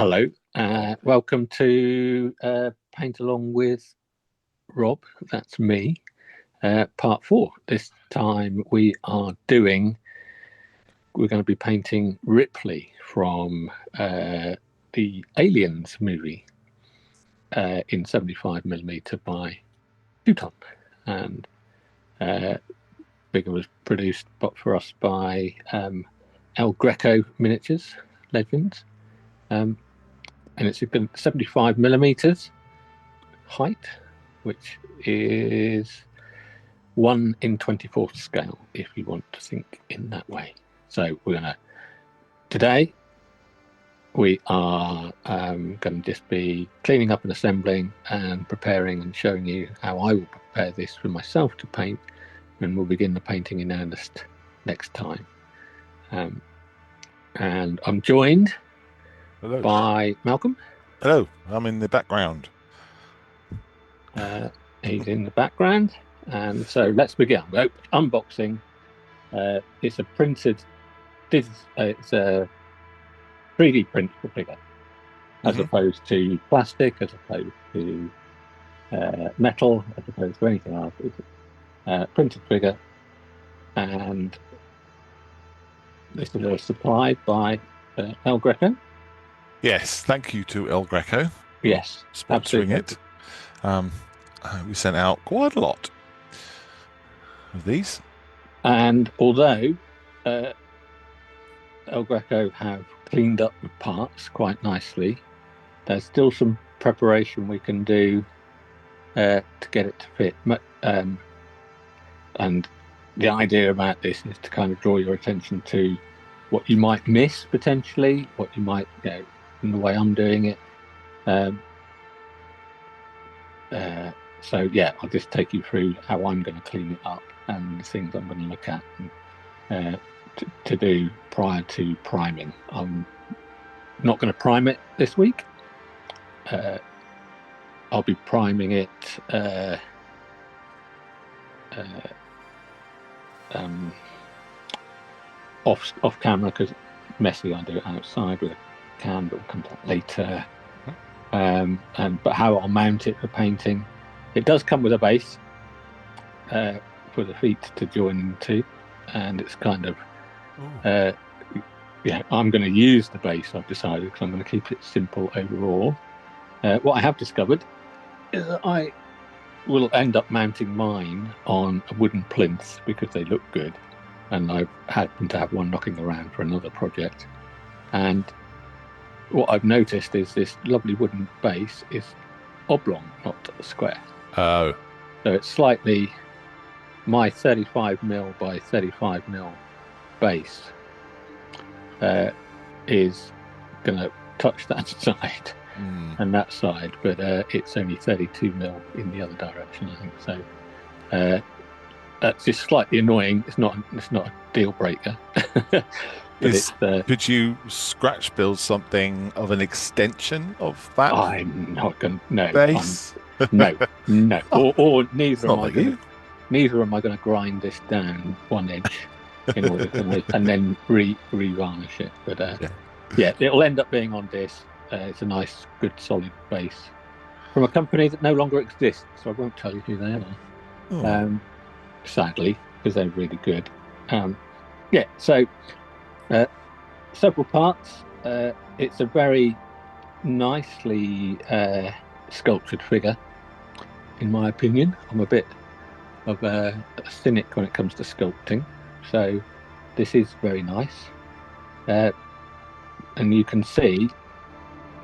Hello, welcome to Paint Along with Rob, that's me, part 4. This time we're going to be painting Ripley from the Aliens movie in 75mm by Kuton. And Bigger was produced for us by El Greco Miniatures, Legends. And it's 75mm height, which is 1 in 24th scale, if you want to think in that way. So today we are going to just be cleaning up and assembling and preparing and showing you how I will prepare this for myself to paint, and we'll begin the painting in earnest next time. And I'm joined by Malcolm. Hello, I'm in the background. He's in the background, and so let's begin. Unboxing. It's a printed. It's a 3D print figure, as opposed to plastic, as opposed to metal, as opposed to anything else. It's a printed figure, and this is supplied by El Greco. Yes, thank you to El Greco. Yes, sponsoring it. We sent out quite a lot of these. And although El Greco have cleaned up the parts quite nicely, there's still some preparation we can do to get it to fit. And the idea about this is to kind of draw your attention to what you might miss potentially, what you might, in the way I'm doing it. So yeah, I'll just take you through how I'm going to clean it up and the things I'm going to look at and, to do prior to priming. I'm not going to prime it this week. I'll be priming it off camera because it's messy. I do it outside with a candle. Comes out later. But how I'll mount it for painting, it does come with a base for the feet to join into, and it's kind of I'm going to use the base, I've decided, because I'm going to keep it simple overall. What I have discovered is that I will end up mounting mine on a wooden plinth because they look good, and I've happened to have one knocking around for another project. And what I've noticed is this lovely wooden base is oblong, not square. Oh. So it's slightly, my 35mm by 35mm base is going to touch that side and that side, but it's only 32mm in the other direction, I think. So that's just slightly annoying. It's not a deal breaker. Could you scratch build something of an extension of that? I'm not going to. No. Base? No. Or neither am not I like going you. to. Neither am I going to grind this down 1 inch in order to make, and then re-varnish it. But yeah, it'll end up being on this. It's a nice, good, solid base from a company that no longer exists, so I won't tell you who they are. Sadly, because they're really good. Yeah, so several parts. It's a very nicely sculptured figure, in my opinion. I'm a bit of a cynic when it comes to sculpting, so this is very nice. And you can see,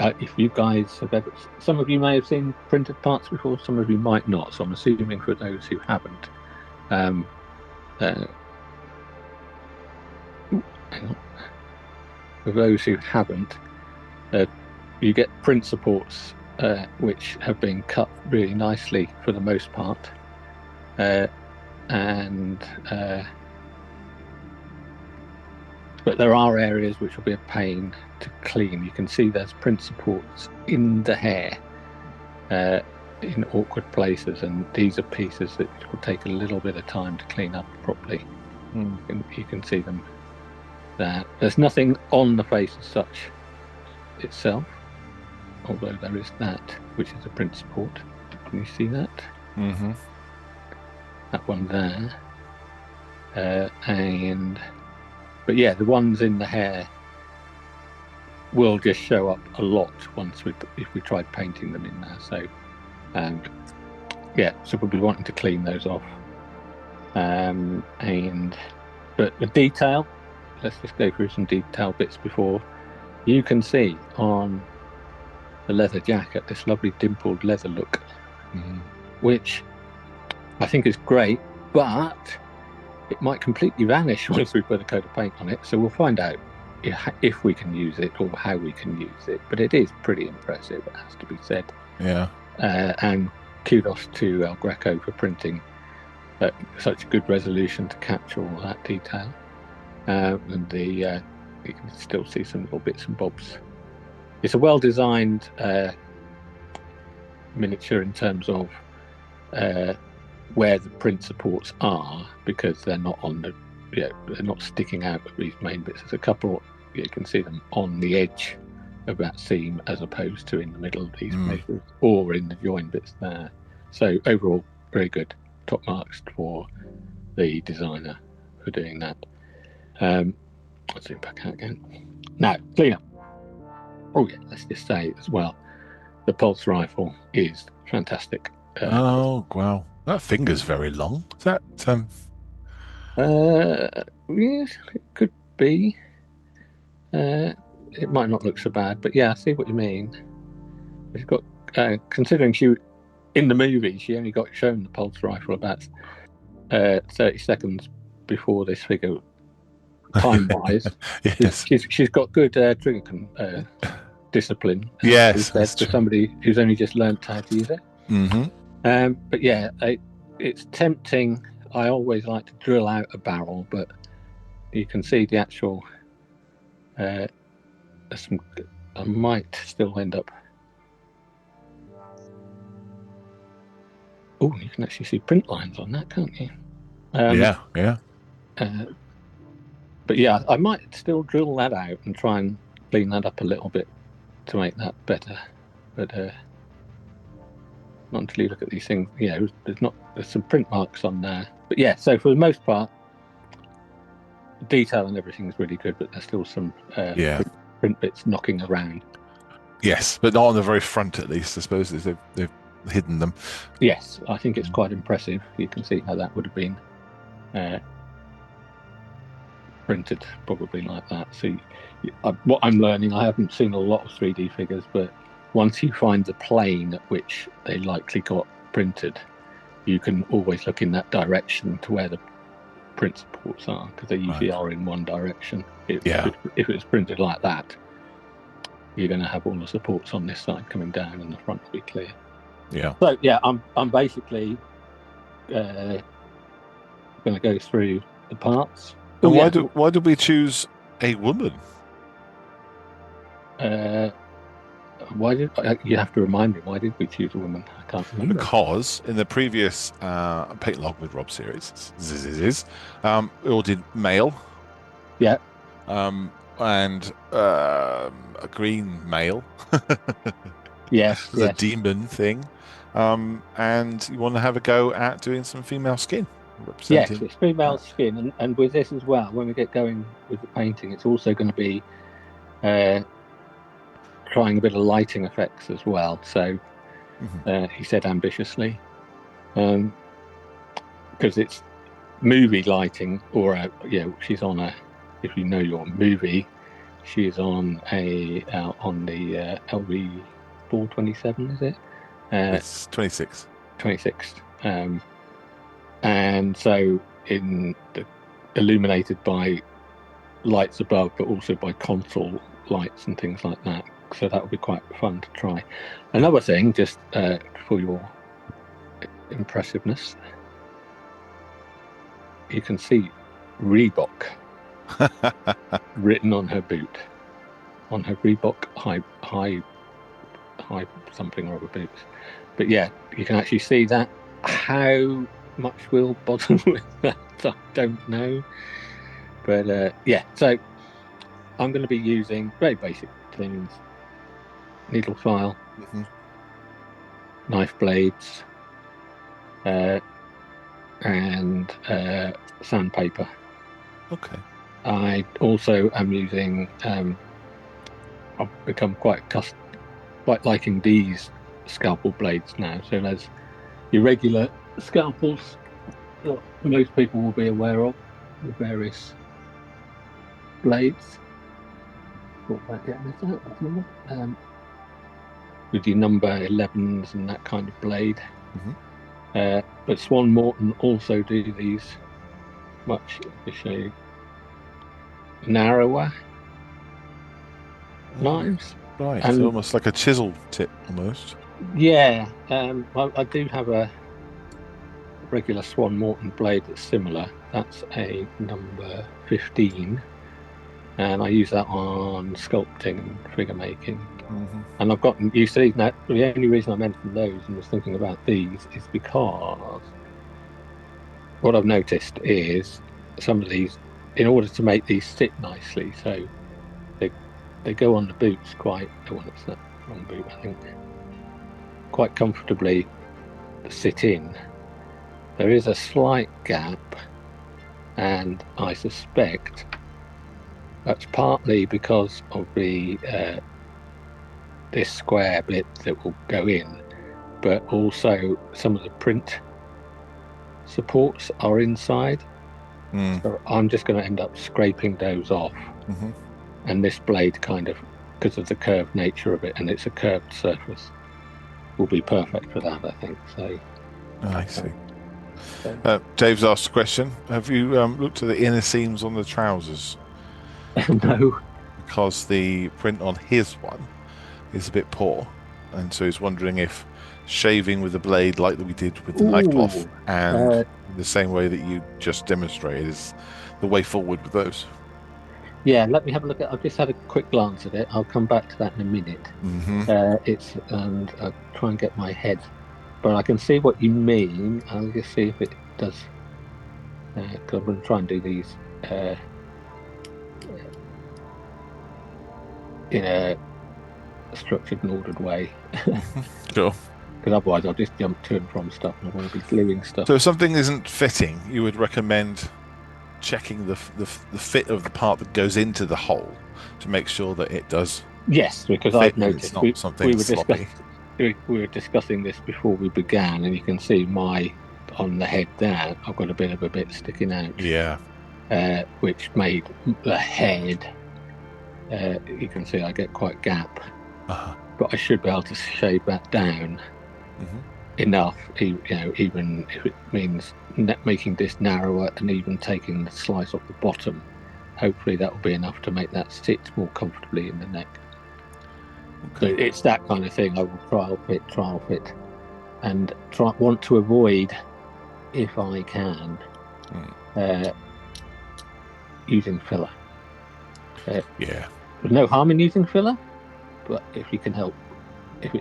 if you guys have ever, some of you may have seen printed parts before, some of you might not, so I'm assuming for those who haven't, for those who haven't, you get print supports which have been cut really nicely for the most part, but there are areas which will be a pain to clean. You can see there's print supports in the hair in awkward places, and these are pieces that will take a little bit of time to clean up properly. You can see them there. There's nothing on the face as such itself. although there is that, which is a print support. Can you see that? Mm-hmm. That one there. But yeah, the ones in the hair will just show up a lot if we tried painting them in there. So, so we'll be wanting to clean those off. But the detail, let's just go through some detail bits before. You can see on the leather jacket this lovely dimpled leather look, which I think is great, but it might completely vanish once we put a coat of paint on it. So we'll find out if we can use it or how we can use it. But it is pretty impressive, it has to be said. Yeah. And kudos to El Greco for printing such good resolution to capture all that detail. And you can still see some little bits and bobs. It's a well-designed miniature in terms of where the print supports are, because they're not they're not sticking out of these main bits. There's a couple you can see them on the edge of that seam as opposed to in the middle of these places or in the join bits there. So overall, very good. Top marks for the designer for doing that. Let's zoom back out again. Now, cleanup. Oh yeah, let's just say as well, the pulse rifle is fantastic. Oh wow, that finger's very long. Is that Yes, it could be. It might not look so bad, but yeah, I see what you mean. It's got considering in the movie she only got shown the pulse rifle about 30 seconds before this figure, time-wise. yes. She's got good trigger discipline. Yes, that's for somebody who's only just learned how to use it. But yeah, it's tempting. I always like to drill out a barrel, but you can see the actual. I might still end up. Oh, you can actually see print lines on that, can't you? Yeah. But yeah, I might still drill that out and try and clean that up a little bit to make that better. But not until you look at these things, there's some print marks on there. But yeah, so for the most part, the detail and everything is really good, but there's still some print bits knocking around. Yes, but not on the very front, at least. I suppose they've hidden them. Yes, I think it's quite impressive. You can see how that would have been printed probably like that. So what I'm learning, I haven't seen a lot of 3D figures, but once you find the plane at which they likely got printed, you can always look in that direction to where the print supports are, because they usually are in one direction. If it's printed like that, you're going to have all the supports on this side coming down and the front will be clear. Yeah. So yeah, I'm basically going to go through the parts. And why did we choose a woman? Why did you have to remind me? Why did we choose a woman? I can't remember. Because in the previous Paint Log with Rob series, we all did male. Yeah. And a green male. Yes. The demon thing. And you want to have a go at doing some female skin. Yes, it's female skin, and with this as well, when we get going with the painting, it's also going to be trying a bit of lighting effects as well. So he said ambitiously, because it's movie lighting, or she's on if you know your movie, she's on the LV 427, is it? It's 26. 26. And so illuminated by lights above, but also by console lights and things like that. So that would be quite fun to try. Another thing, just for your impressiveness, you can see Reebok written on her boot, on her Reebok high something or other boots. But yeah, you can actually see that. How much we'll bother with that, I don't know. But yeah, so I'm going to be using very basic things. needle file, Mm-hmm. knife blades, and sandpaper. Okay. I also am using. I've become quite liking these scalpel blades now. So there's your regular scalpels that most people will be aware of, the various blades. Thought about getting this out as well. With your number 11s and that kind of blade. Mm-hmm. But Swan Morton also do these much, to show you, narrower knives. Right, so And almost like a chisel tip, almost. yeah, I do have a regular Swan Morton blade that's similar. That's a number 15. And I use that on sculpting and figure making. Mm-hmm. And I've gotten used to these now. The only reason I mentioned those and was thinking about these is because what I've noticed is some of these, in order to make these sit nicely, so they they go on the boots quite. Oh, that's that wrong boot, I think. Quite comfortably sit in. There is a slight gap, and I suspect that's partly because of the this square bit that will go in, but also some of the print supports are inside. Mm. So I'm just going to end up scraping those off. Mm-hmm. And this blade kind of, because of the curved nature of it, and it's a curved surface, will be perfect for that, I think. So, I see. so Dave's asked a question. Have you looked at the inner seams on the trousers? no. Because the print on his one is a bit poor. And so he's wondering if shaving with a blade like we did with the nightcloth Ooh. and the same way that you just demonstrated is the way forward with those. Yeah, let me have a look at. I've just had a quick glance at it. I'll come back to that in a minute. Mm-hmm. It's and I'll try and get my head, but I can see what you mean. I'll just see if it does. Because I'm going to try and do these uh, in a structured and ordered way. Mm-hmm. Sure. Because otherwise I'll just jump to and from stuff and I want to be gluing stuff. So if something isn't fitting, you would recommend checking the fit of the part that goes into the hole to make sure that it does Yes, because fit I've and it's noticed not we something were sloppy. we were discussing this before we began, and you can see my on the head there. I've got a bit sticking out, Yeah. which made the head. You can see I get quite gap, Uh-huh. but I should be able to shave that down Mm-hmm. enough. Even if it means making this narrower and even taking the slice off the bottom. Hopefully, that will be enough to make that sit more comfortably in the neck. So Okay. it's that kind of thing. I will trial fit, and want to avoid, if I can, Mm. uh, using filler. Yeah. There's no harm in using filler, but if you can help, if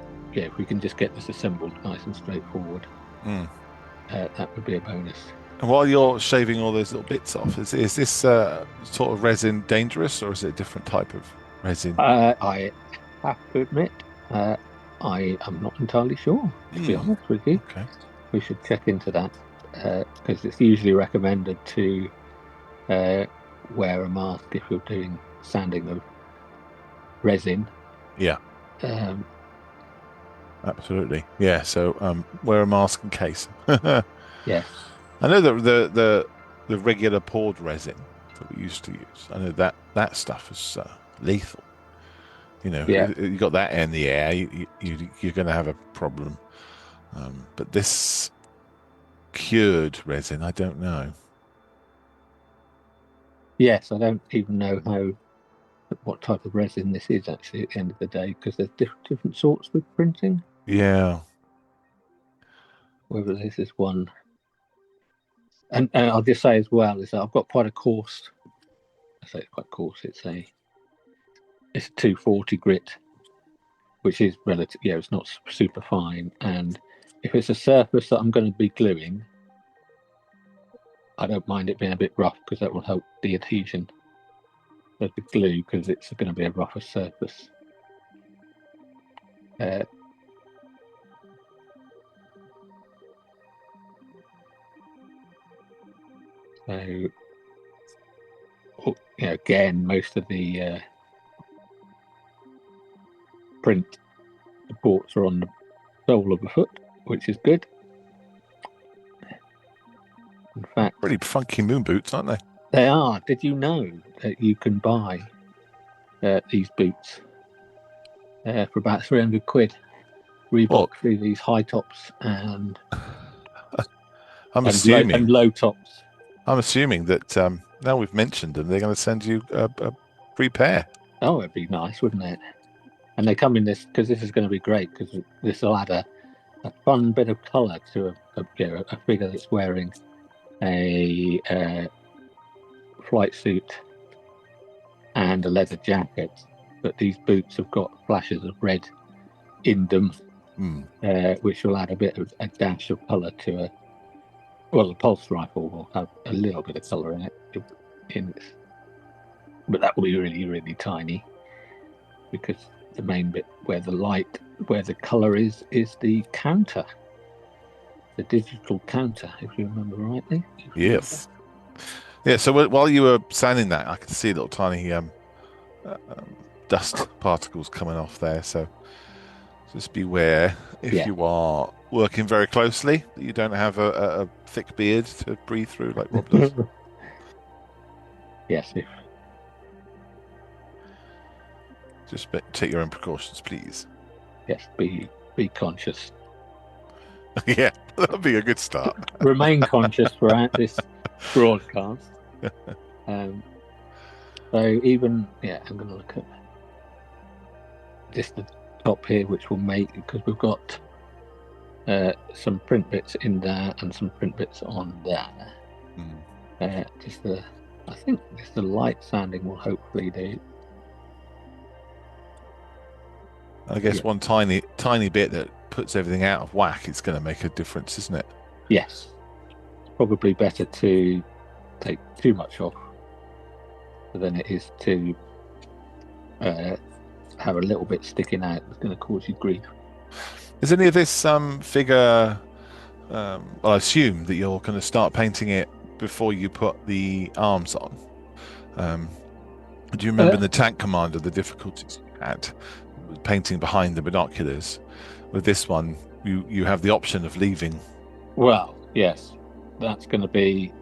we can just get this assembled nice and straightforward, Mm. that would be a bonus. And while you're shaving all those little bits off, is this sort of resin dangerous, or is it a different type of resin? I have to admit, I am not entirely sure. To be Mm. honest with you, Okay. we should check into that because it's usually recommended to uh, wear a mask if you're doing sanding of resin. Yeah, Um, absolutely. Yeah. So wear a mask in case. I yes, know that the regular poured resin that we used to use. I know that stuff is lethal. You know, yeah, you got that in the air, you're going to have a problem. But this cured resin, I don't know. yes. I don't even know what type of resin this is actually at the end of the day because there's different sorts with printing. Yeah. Whether this is one, and I'll just say as well is that I've got quite a coarse. I say it's quite coarse. It's a 240 grit, which is relative. Yeah, it's not super fine. And if it's a surface that I'm going to be gluing, I don't mind it being a bit rough because that will help the adhesion of the glue because it's going to be a rougher surface. Uh, so, again, most of the print supports are on the sole of the foot, which is good. In fact, Pretty funky moon boots, aren't they? they are. Did you know that you can buy these boots for about 300 quid? Reebok do these high tops and low tops. I'm assuming that now we've mentioned them, they're going to send you a free pair. Oh, it'd be nice, wouldn't it? And they come in this, because this is going to be great, because this will add a fun bit of colour to a figure that's wearing a flight suit and a leather jacket. But these boots have got flashes of red in them, which will add a dash of colour to a pulse rifle will have a little bit of colour in it, but that will be really, really tiny, because the main bit where the colour is the counter, the digital counter, if you remember rightly. Yes. Yeah, so while you were sanding that, I could see little tiny dust particles coming off there, so just beware if you are working very closely that you don't have a thick beard to breathe through like Rob does. Yes. Just take your own precautions, please. Yes, be conscious. Yeah, that'll be a good start. Remain conscious throughout this broadcast. So even, I'm going to look at just the top here, which will make, because we've got some print bits in there and some print bits on there. I think just the light sanding will hopefully do. I guess one tiny bit that puts everything out of whack, it's going to make a difference, isn't it? Yes. It's probably better to take too much off than it is to have a little bit sticking out that's going to cause you grief. Is any of this figure, well, I assume that you're going to start painting it before you put the arms on. Do you remember in the Tank Commander the difficulties you had painting behind the binoculars? With this one, you have the option of leaving. Well, yes, that's going to be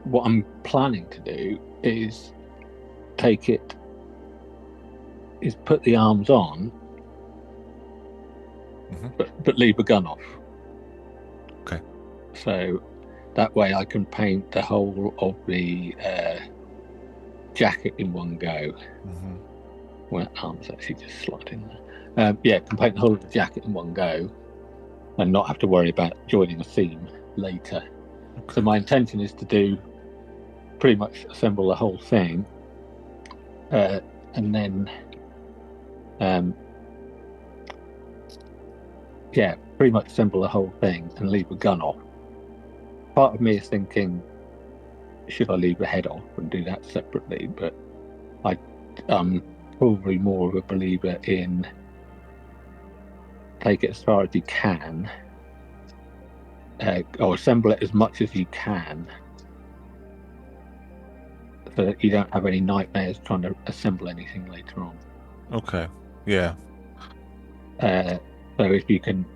what I'm planning to do, is put the arms on, but leave the gun off. Okay. So that way I can paint the whole of the jacket in one go. Well, arms actually just slide in there. Can paint the whole of the jacket in one go and not have to worry about joining a seam later. Okay. So my intention is to do pretty much assemble the whole thing, and then pretty much assemble the whole thing and leave the gun off. Part of me is thinking, should I leave the head off and do that separately? But I'm probably more of a believer in take it as far as you can, or assemble it as much as you can, so that you don't have any nightmares trying to assemble anything later on. Okay. Yeah. So if you can,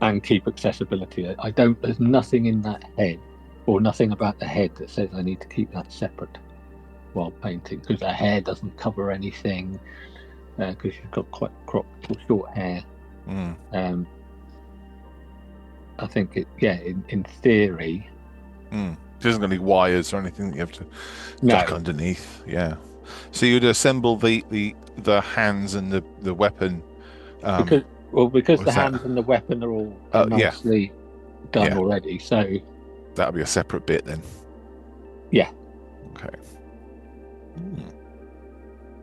and keep accessibility. There's nothing in that head, or nothing about the head that says I need to keep that separate while painting, because the hair doesn't cover anything, because you've got quite cropped or short hair. I think in theory, it doesn't got any wires or anything that you have to duck underneath. Yeah. So you'd assemble the hands and the weapon. Because the hands and the weapon are all nicely done already. So that'll be a separate bit then. Yeah. Okay.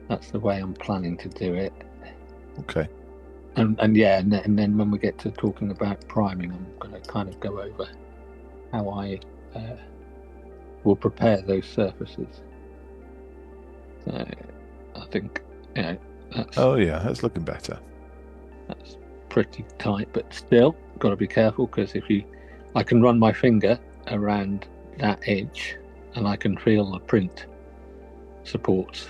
That's the way I'm planning to do it. Okay. And then when we get to talking about priming, I'm going to kind of go over how I will prepare those surfaces. So I think that's that's looking better. That's pretty tight, but still got to be careful, because I can run my finger around that edge and I can feel the print supports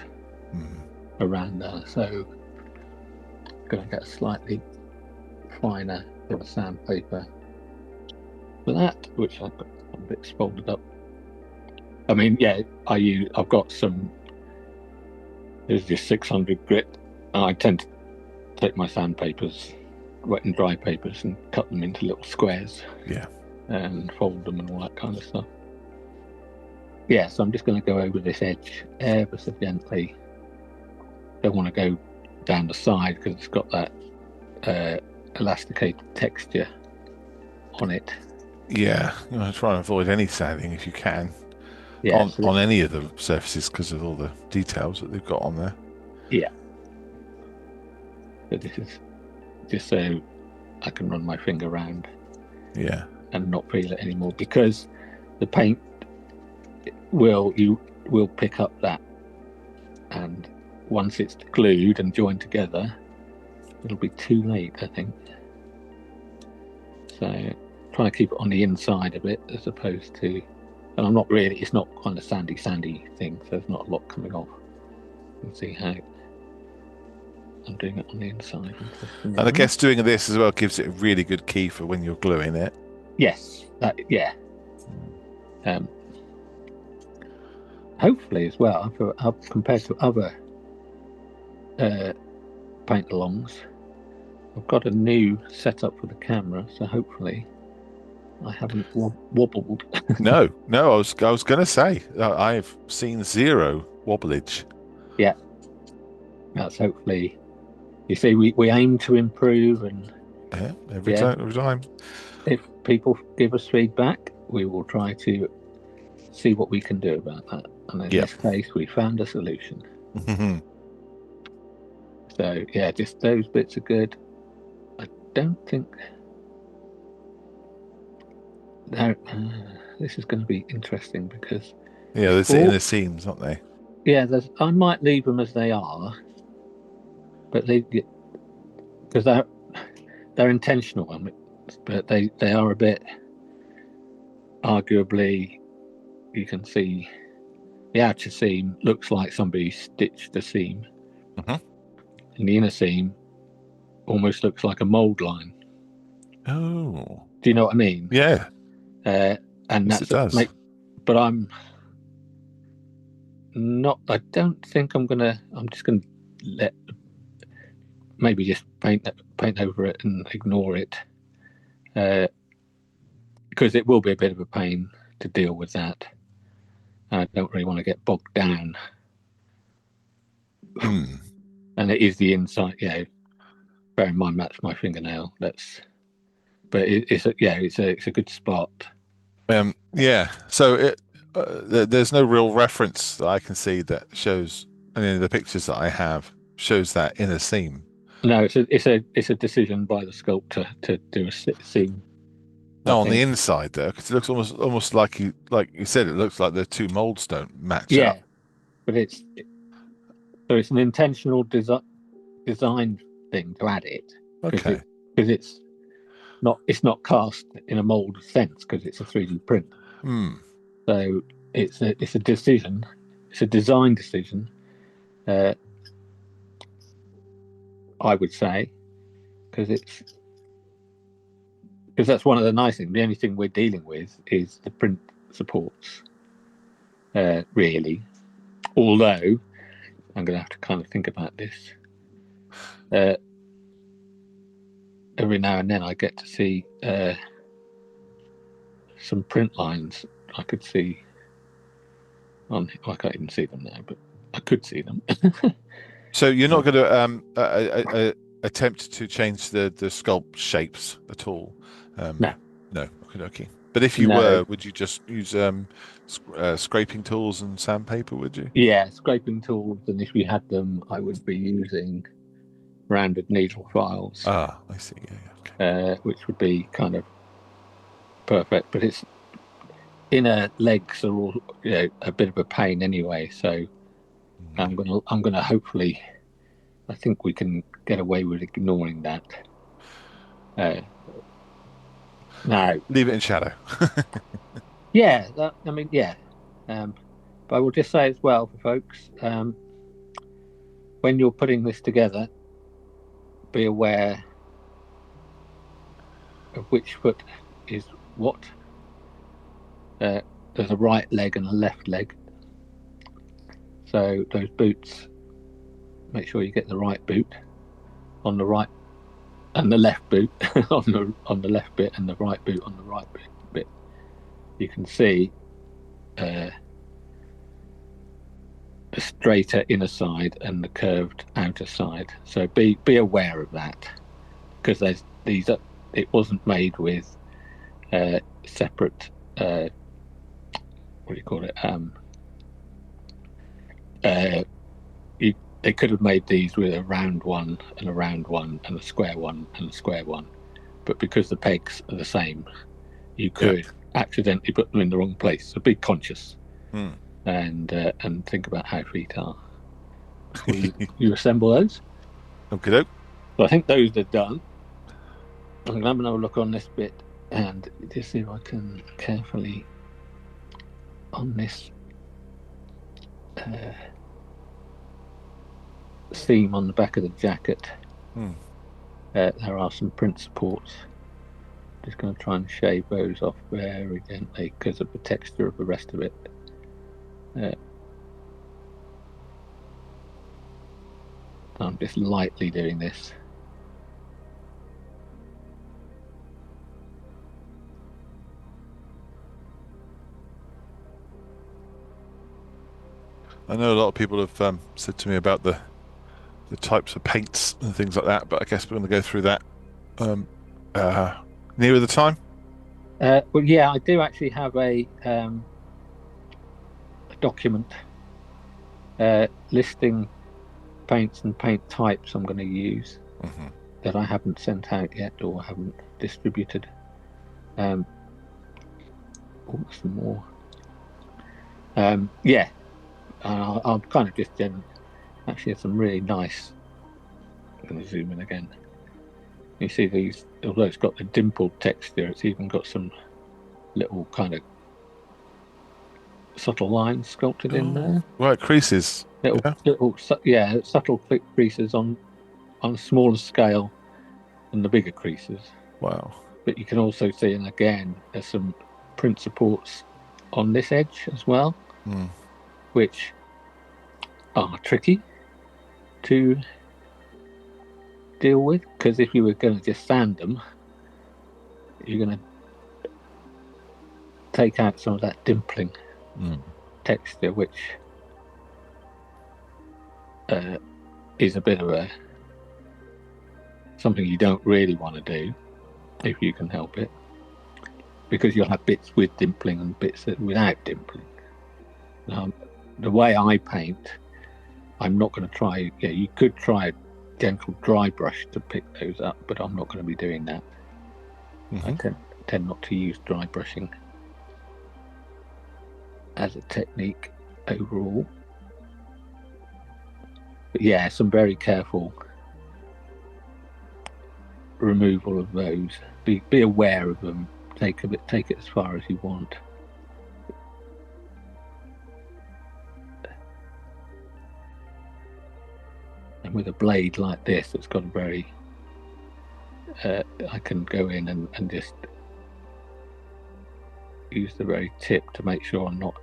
around there. So I'm going to get a slightly finer bit of sandpaper for that, which I've got a bit folded up. I mean, yeah, I've got some. There's just 600 grit. I tend to take my sandpapers, wet and dry papers, and cut them into little squares. Yeah. And fold them and all that kind of stuff. Yeah, so I'm just going to go over this edge ever so gently. Don't want to go down the side because it's got that elasticated texture on it. Yeah, you want to try and avoid any sanding if you can. Yeah, on any of the surfaces, because of all the details that they've got on there. Yeah. But this is just so I can run my finger around. Yeah. And not feel it anymore, because the paint will pick up that, and once it's glued and joined together, it'll be too late, I think. So try to keep it on the inside a bit, as opposed to, and it's not kind of sandy thing, so there's not a lot coming off. You can see how I'm doing it on the inside. And I guess doing this as well gives it a really good key for when you're gluing it. Yes, yeah. Hopefully as well, compared to other paint-alongs, I've got a new setup for the camera, so hopefully I haven't wobbled. No, I was going to say I've seen zero wobblage. Yeah, that's hopefully. You see, we aim to improve, and every time. If people give us feedback, we will try to see what we can do about that. And in this case, we found a solution. So yeah, just those bits are good. I don't think this is going to be interesting, because there's inner seams, aren't they? Yeah, I might leave them as they are, but because they're intentional, but they are a bit, arguably, you can see the outer seam looks like somebody stitched the seam, and the inner seam almost looks like a mold line. Oh, do you know what I mean? Yeah. And yes, it does. But I'm not. I don't think I'm just gonna maybe just paint over it and ignore it, because it will be a bit of a pain to deal with that. I don't really want to get bogged down. And it is the inside. Bear in mind, that's my fingernail. But it's a good spot. So there's no real reference that I can see that shows, and the pictures that I have shows that inner seam. No, it's a decision by the sculptor to do a seam. On the inside there, because it looks almost like you said, it looks like the two molds don't match up. But it's an intentional design thing to add it. Okay. Because it's not cast in a mold sense, because it's a 3D print. So it's a decision. It's a design decision. I would say, because that's one of the nice things. The only thing we're dealing with is the print supports, really. Although I'm going to have to kind of think about this. Every now and then I get to see some print lines. I could see I can't even see them now, but I could see them. So you're not going to attempt to change the sculpt shapes at all? No. Okay. But if you were, would you just use scraping tools and sandpaper? Would you? Yeah, scraping tools, and if we had them, I would be using rounded needle files. Ah, I see. Yeah. Okay. Which would be kind of perfect, but its inner legs are all a bit of a pain anyway. So I'm gonna hopefully, I think we can get away with ignoring that. Now, Leave it in shadow. yeah, yeah. But I will just say as well for folks, when you're putting this together, be aware of which foot is what. There's a right leg and a left leg. So those boots, make sure you get the right boot on the right, and the left boot on the left bit, and the right boot on the right bit. You can see the straighter inner side and the curved outer side. So be aware of that, because there's these. It wasn't made with separate. What do you call it? They could have made these with a round one and a round one and a square one and a square one, but because the pegs are the same, you could accidentally put them in the wrong place. So be conscious and think about how feet are before you assemble those. Okay. So I think those are done. I'm going to have another look on this bit and just see if I can carefully on this seam on the back of the jacket. There are some print supports. Just going to try and shave those off very gently because of the texture of the rest of it. I'm just lightly doing this. I know a lot of people have said to me about the types of paints and things like that, but I guess we're going to go through that nearer the time. Well, yeah, I do actually have a document listing paints and paint types I'm going to use that I haven't sent out yet or haven't distributed. Some more. Yeah, I'll kind of just actually have some really nice. I'm going to zoom in again. You see these, although it's got the dimpled texture, it's even got some little kind of subtle lines sculpted in there. Right, creases. Subtle creases on a smaller scale than the bigger creases. Wow. But you can also see, and again, there's some print supports on this edge as well, which are tricky to deal with, because if you were going to just sand them, you're going to take out some of that dimpling texture, which is a bit of something you don't really want to do if you can help it, because you'll have bits with dimpling and bits without dimpling. The way I paint, I'm not going to try. Yeah, you could try a gentle dry brush to pick those up, but I'm not going to be doing that. I tend not to use dry brushing as a technique overall. But yeah, some very careful removal of those. Be aware of them. Take it as far as you want. And with a blade like this, it's got a very I can go in and just use the very tip to make sure I'm not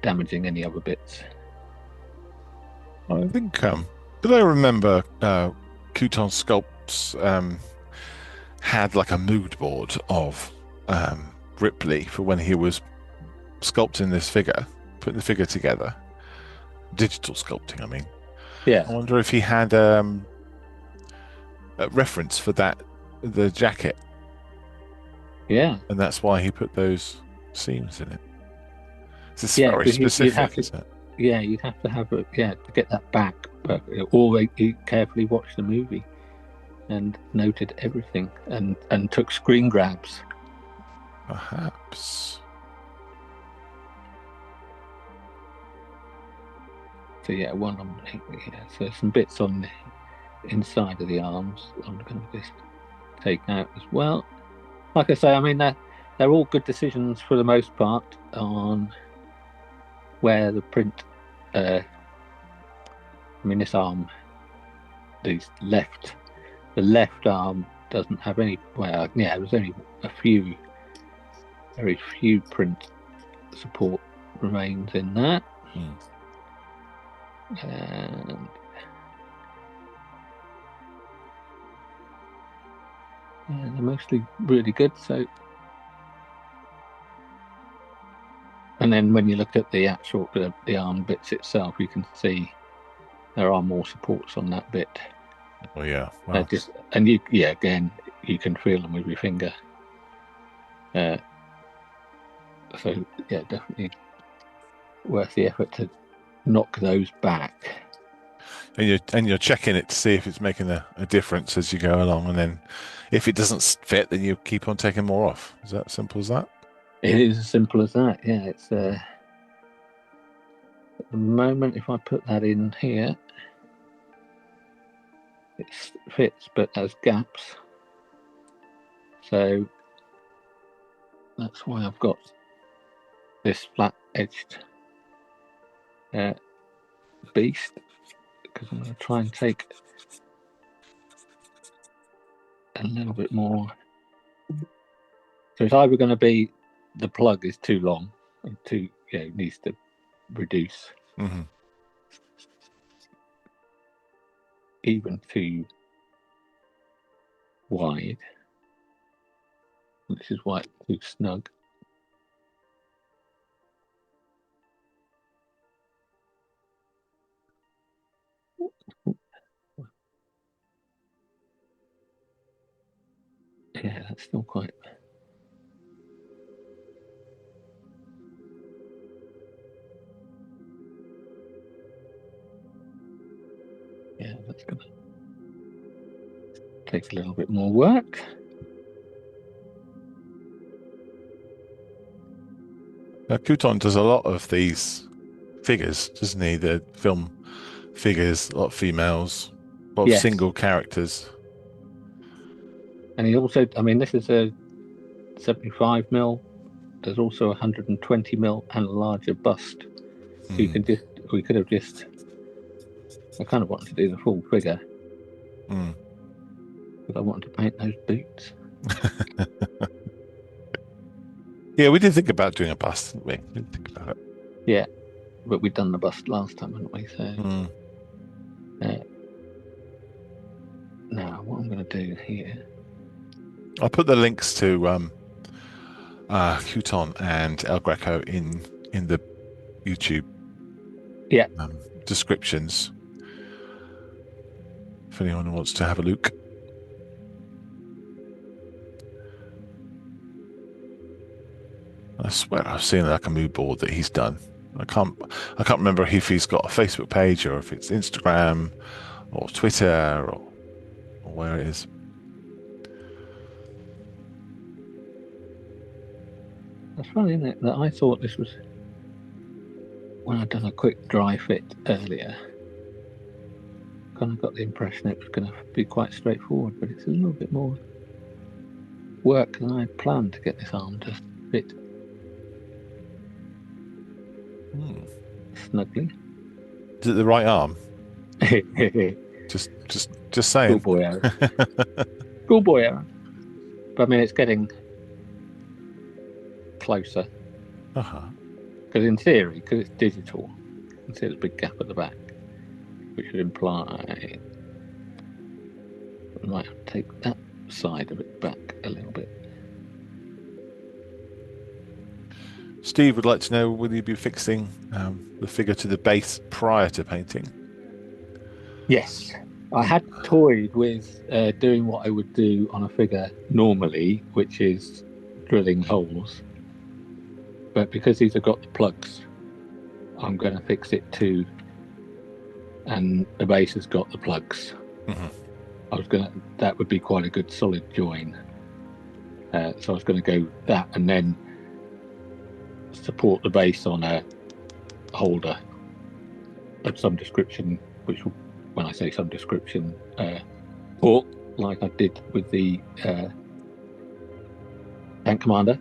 damaging any other bits. I think, did I remember Kuton Sculpts had like a mood board of Ripley for when he was sculpting this figure, putting the figure together. Digital sculpting, I mean. Yeah. I wonder if he had a reference for that, the jacket. Yeah. And that's why he put those seams in it. It's very specific, isn't it? Yeah, you'd have to have to get that back. But always carefully watched the movie and noted everything and took screen grabs. Perhaps. So yeah, one on so some bits on the inside of the arms I'm going to just take out as well. Like I say, I mean they're all good decisions for the most part on where the print. I mean, this arm, the left arm doesn't have any. Well, yeah, there's only very few print support remains in that. And yeah, they're mostly really good. So, and then when you look at the actual the arm bits itself, you can see there are more supports on that bit. Oh yeah, wow. Again, you can feel them with your finger. So yeah, definitely worth the effort to knock those back. And you're checking it to see if it's making a difference as you go along, and then if it doesn't fit, then you keep on taking more off. Is that simple as that? It is as simple as that. Yeah, it's at the moment if I put that in here, it fits but has gaps. So that's why I've got this flat-edged beast, because I'm going to try and take a little bit more. So it's either going to be the plug is too long and needs to reduce, even too wide, which is why it's too snug. Yeah, that's still quite. Yeah, that's going to take a little bit more work. Now, Kuton does a lot of these figures, doesn't he? The film figures, a lot of females, a lot of single characters. And he also, I mean, this is a 75mm. There's also 120mm and a larger bust. So you can we could have just. I kind of wanted to do the full figure, but I wanted to paint those boots. Yeah, we did think about doing a bust, didn't we? We did think about it. Yeah, but we'd done the bust last time, hadn't we? So now what I'm going to do here. I'll put the links to Kuton and El Greco in the YouTube descriptions if anyone wants to have a look. I swear I've seen like a mood board that he's done. I can't remember if he's got a Facebook page or if it's Instagram or Twitter or where it is. That's funny, isn't it? That I thought this was, when I'd done a quick dry fit earlier, kind of got the impression it was going to be quite straightforward, but it's a little bit more work than I planned to get this arm to fit snugly. Is it the right arm? just saying. Schoolboy error. Schoolboy error. But I mean, it's getting closer. Because in theory, because it's digital, you can see the big gap at the back, which would imply we might have to take that side of it back a little bit. Steve would like to know, will you be fixing the figure to the base prior to painting? Yes. I had toyed with doing what I would do on a figure normally, which is drilling holes. But because these have got the plugs, I'm going to fix it too. And the base has got the plugs. That would be quite a good solid join. So I was going to go that and then support the base on a holder of some description, which will, when I say some description, talk like I did with the tank commander,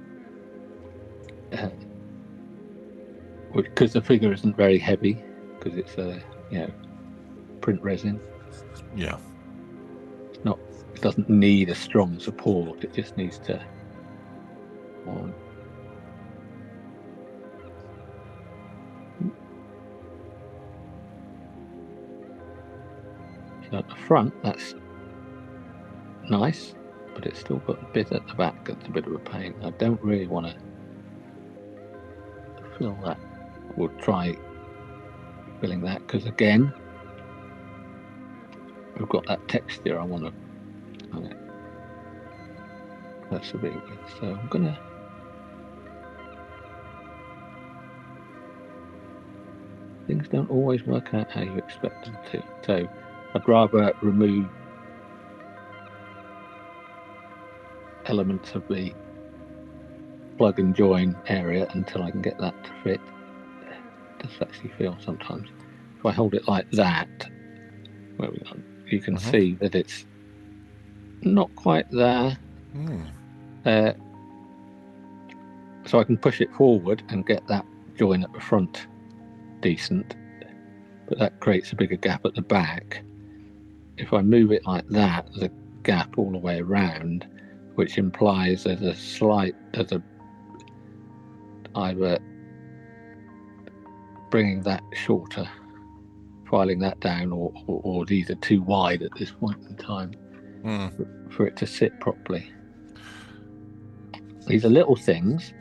because the figure isn't very heavy, because it's print resin. Yeah. It doesn't need a strong support. It just needs to. So at the front, that's nice, but it's still got a bit at the back that's a bit of a pain. I don't really want to fill that. We'll try filling that, because again, we've got that texture I want to persevere with. So I'm gonna. Things don't always work out how you expect them to. So I'd rather remove elements of the plug and join area until I can get that to fit. It does actually feel sometimes. If I hold it like that, where we are, you can see that it's not quite there. So I can push it forward and get that join at the front decent, but that creates a bigger gap at the back. If I move it like that, there's a gap all the way around, which implies there's either bringing that shorter, filing that down, or these are too wide at this point in time for it to sit properly. These are little things,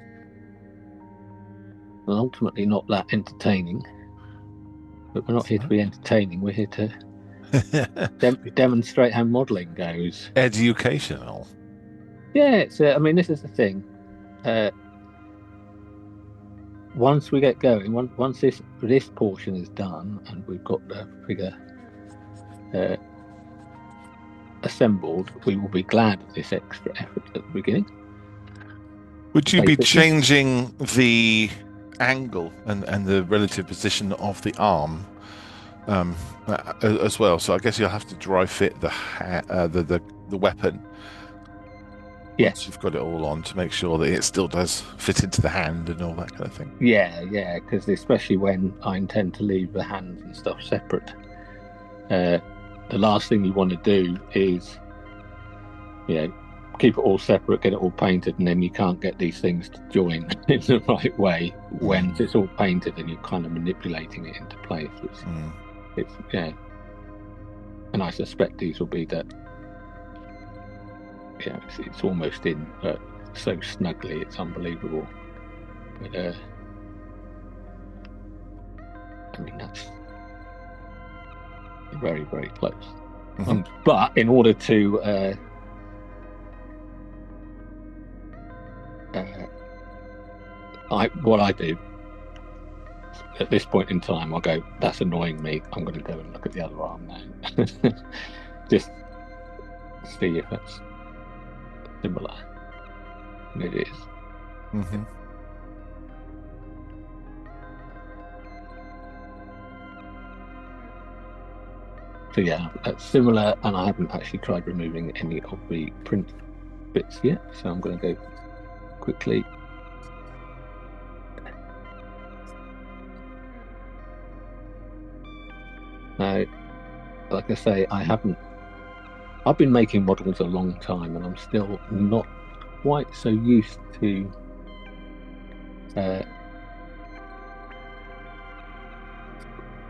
and ultimately not that entertaining. But we're not here to be entertaining. We're here to demonstrate how modelling goes. Educational. Yeah, it's. I mean, this is the thing. Once we get going, once this portion is done, and we've got the figure assembled, we will be glad of this extra effort at the beginning. Would you be changing the angle and the relative position of the arm as well? So I guess you'll have to dry fit the weapon. Yes, once you've got it all on, to make sure that it still does fit into the hand and all that kind of thing. Yeah, because especially when I intend to leave the hands and stuff separate, the last thing you want to do is, keep it all separate, get it all painted, and then you can't get these things to join in the right way when it's all painted and you're kind of manipulating it into place. And I suspect these will be that. Yeah, it's almost in so snugly, it's unbelievable. But I mean, that's very, very close. But in order to what I do at this point in time, I'll go, that's annoying me, I'm going to go and look at the other arm now. Just see if it's similar. And it is. So yeah, that's similar, and I haven't actually tried removing any of the print bits yet, so I'm going to go quickly. Now, like I say, I've been making models a long time, and I'm still not quite so used to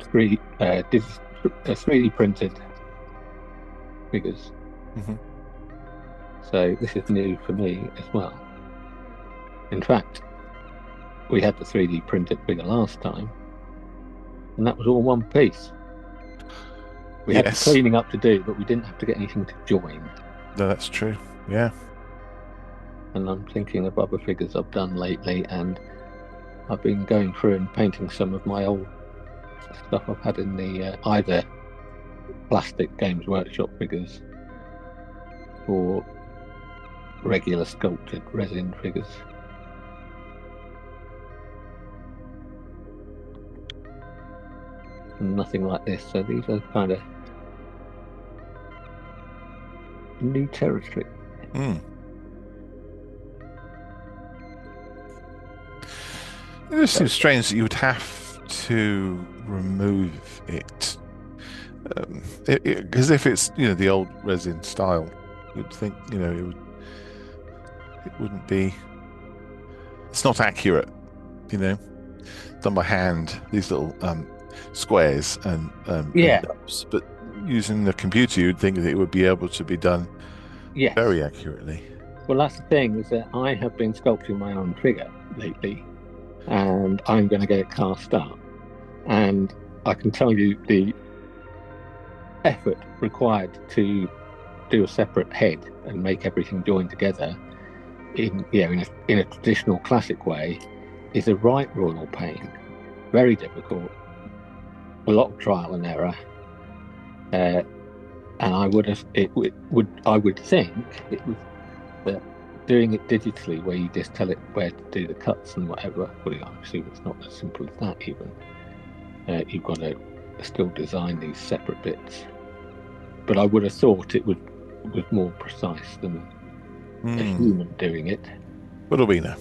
3D printed figures. So this is new for me as well. In fact, we had the 3D printed figure last time, and that was all one piece. We had the cleaning up to do, but we didn't have to get anything to join. No, that's true. Yeah. And I'm thinking of other figures I've done lately, and I've been going through and painting some of my old stuff I've had in the either plastic Games Workshop figures or regular sculpted resin figures. nothing like this. So these are kind of new territory. Mm. It just seems strange that you would have to remove it. Because if it's, the old resin style, you'd think, it wouldn't be, it's not accurate, done by hand, these little squares and Yeah. nubs. But using the computer, you'd think that it would be able to be done Yes. very accurately. Well, that's the thing, is that I have been sculpting my own figure lately, and I'm going to get it cast up. And I can tell you the effort required to do a separate head and make everything join together in a traditional classic way is a right royal pain. Very difficult, a lot of trial and error. And I would think it was that doing it digitally, where you just tell it where to do the cuts and whatever. Well, obviously it's not as simple as that even. You've got to still design these separate bits. But I would have thought it was more precise than a human doing it. What do we know?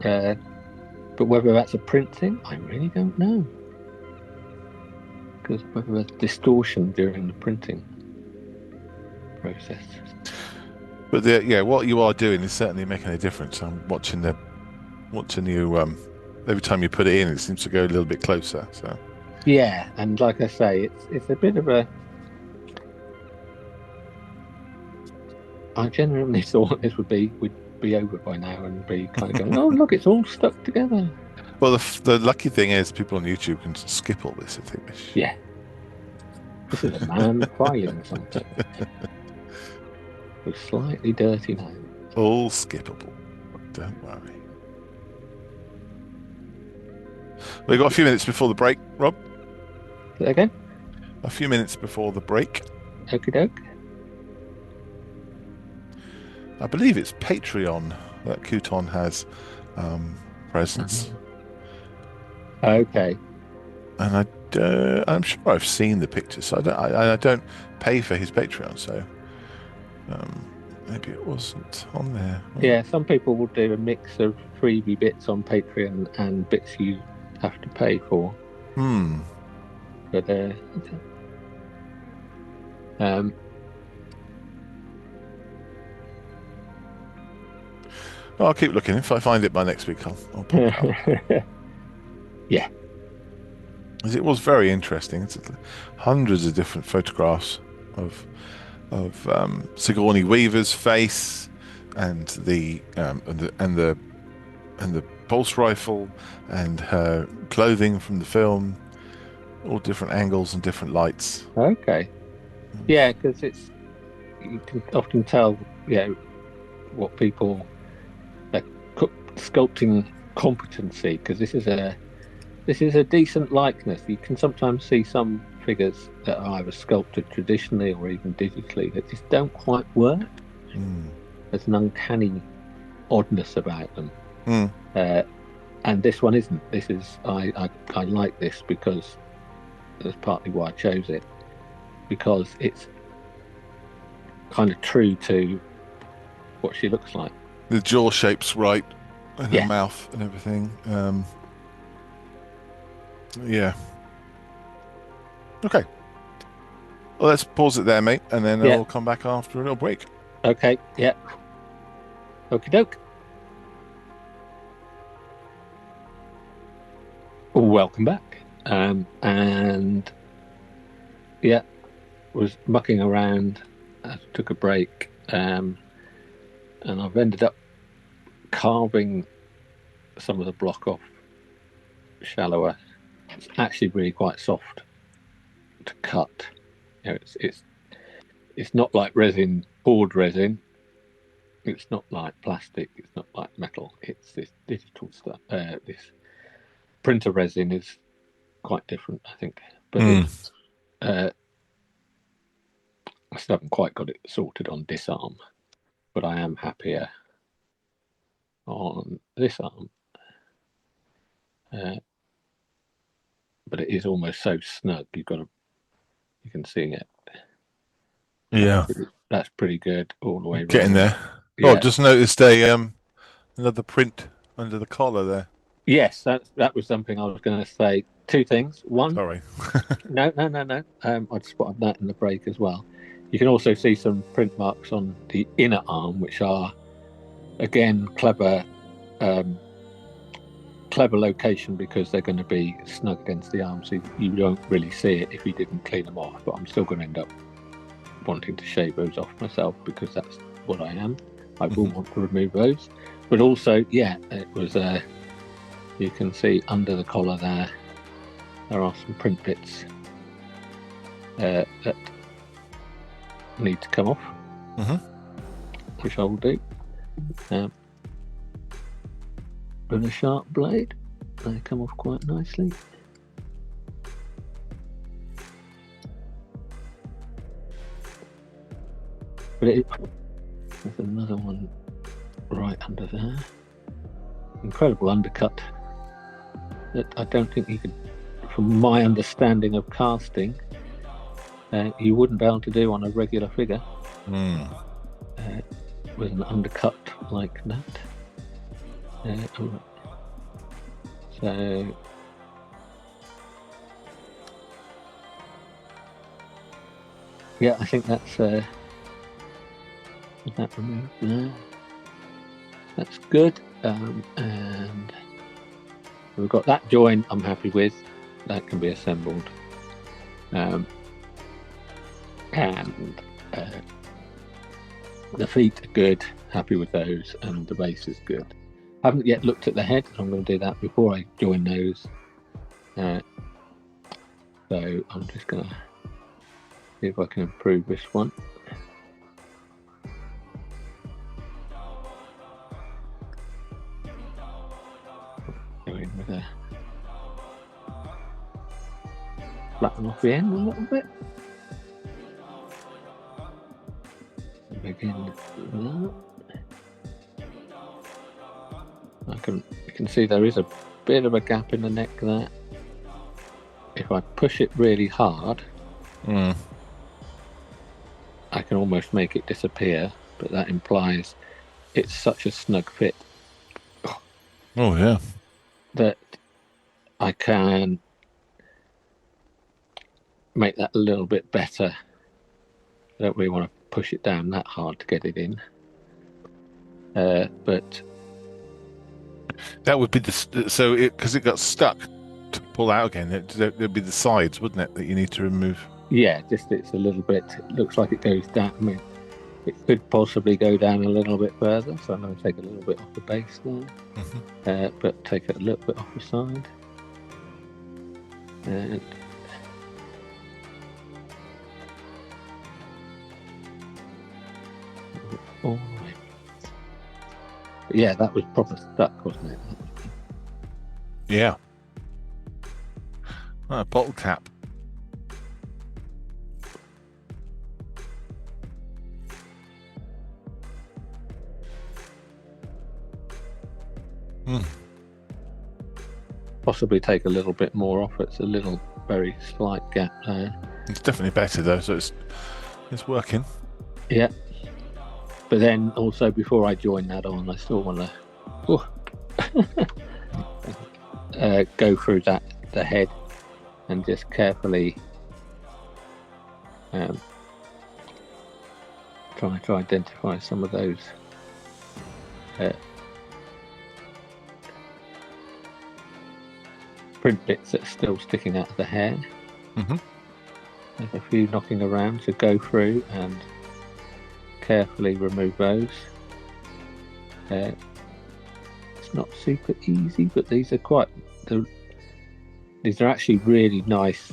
But whether that's a print thing, I really don't know. Because whether there's distortion during the printing process. But what you are doing is certainly making a difference. I'm watching you. Every time you put it in, it seems to go a little bit closer. So yeah, and like I say, it's a bit of a. I genuinely thought this would be over by now and be kind of going, oh look, it's all stuck together. Well, the lucky thing is people on YouTube can skip all this if they wish. Yeah, this is a man filing something with slightly dirty nails. All skippable. Don't worry. We've got a few minutes before the break, Rob. Again? A few minutes before the break. Okie doke. I believe it's Patreon that Kuton has presence. Okay. And I'm sure I've seen the pictures. So I don't pay for his Patreon, so maybe it wasn't on there. Yeah, some people will do a mix of freebie bits on Patreon and bits you have to pay for. But I'll keep looking. If I find it by next week, I'll pop it up. Yeah. As it was very interesting. It's hundreds of different photographs of Sigourney Weaver's face and the pulse rifle and her clothing from the film, all different angles and different lights. Okay. Yeah, because you can often tell, what people sculpting competency, because this is a decent likeness. You can sometimes see some figures that are either sculpted traditionally or even digitally that just don't quite work. There's an uncanny oddness about them. And this one isn't. This is I like this because that's partly why I chose it, because it's kind of true to what she looks like. The jaw shape's right, and her mouth and everything. Yeah. Okay. Well, let's pause it there, mate, and then we'll come back after a little break. Okay. Yeah. Okie doke. Welcome back. And was mucking around. Took a break. And I've ended up carving some of the block off shallower. It's actually really quite soft to cut. It's not like resin, poured resin. It's not like plastic. It's not like metal. It's this digital stuff. This printer resin is quite different, I think. But it's, I still haven't quite got it sorted on disarm. But I am happier on this arm. but it is almost so snug. You can see it. Yeah, That's pretty good all the way around. getting there. Yeah. Oh, I've just noticed another print under the collar there. Yes, that was something I was going to say. Two things. One, Sorry. no. I'd spotted that in the break as well. You can also see some print marks on the inner arm, which are, again, clever location because they're going to be snug against the arm, so you don't really see it if you didn't clean them off. But I'm still going to end up wanting to shave those off myself because that's what I am. I will want to remove those. But also, yeah, it was you can see under the collar there are some print bits that need to come off, which I will do. With a sharp blade, they come off quite nicely. But there's another one right under there. Incredible undercut that I don't think you could, from my understanding of casting, you wouldn't be able to do on a regular figure with an undercut like that. So yeah, I think that's that removed there. That's good. And we've got that join I'm happy with. That can be assembled. And the feet are good, happy with those, and the base is good. Haven't yet looked at the head, so I'm going to do that before I join those. So I'm just going to see if I can improve this one. Go in with a flatten off the end a little bit. Begin with that. You can see there is a bit of a gap in the neck there. If I push it really hard, I can almost make it disappear, but that implies it's such a snug fit. Oh yeah. That I can make that a little bit better. I don't really want to push it down that hard to get it in. But that would be because it got stuck to pull out again. There'd be the sides, wouldn't it, that you need to remove? Yeah, just it's a little bit. It looks like it goes down. I mean, it could possibly go down a little bit further, so I'm going to take a little bit off the base there, but take it a little bit off the side. And all the way. Yeah, that was proper stuck, wasn't it? Yeah. Bottle cap. Possibly take a little bit more off. It's a little very slight gap there. It's definitely better though, so it's working. Yeah. But then also before I join that on, I still want to go through the head and just carefully try to identify some of those print bits that are still sticking out of the hair. There's a few knocking around, so go through and carefully remove those. It's not super easy, but these are actually really nice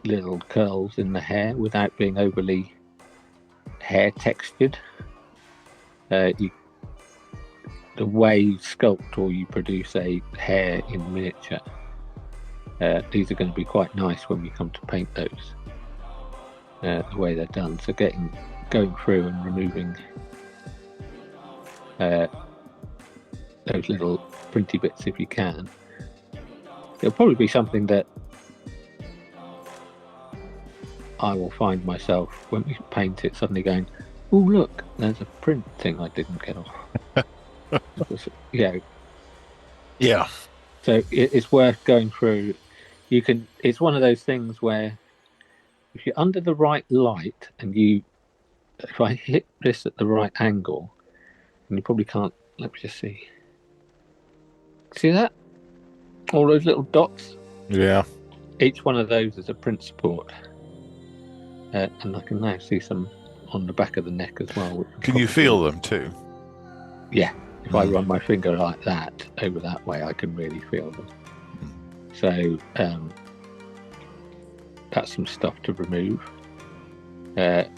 little curls in the hair without being overly hair textured. The way you sculpt or you produce a hair in miniature, these are going to be quite nice when we come to paint those, the way they're done. So going through and removing those little printy bits if you can. It'll probably be something that I will find myself, when we paint it, suddenly going, oh, look, there's a print thing I didn't get off. Yeah. Yeah. So it's worth going through. It's one of those things where if you're under the right light and if I hit this at the right angle, and you probably can't, let me just see. See that? All those little dots? Yeah. Each one of those is a print support. And I can now see some on the back of the neck as well. Can you feel them too? Yeah. If I run my finger like that over that way, I can really feel them. So that's some stuff to remove. And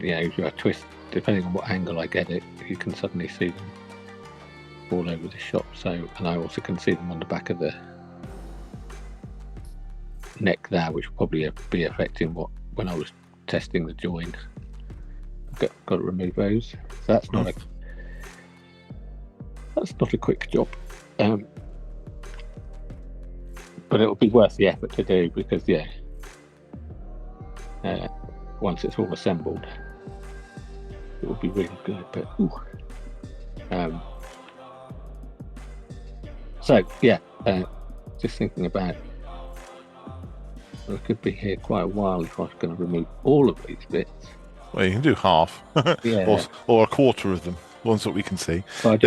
if I twist, depending on what angle I get it, you can suddenly see them all over the shop. So, and I also can see them on the back of the neck there, which will probably be affecting when I was testing the join. Got to remove those. So that's not a quick job, but it'll be worth the effort to do because once it's all assembled, it will be really good. But just thinking about. I could be here quite a while if I was going to remove all of these bits. Well, you can do half, or a quarter of them, ones that we can see. But I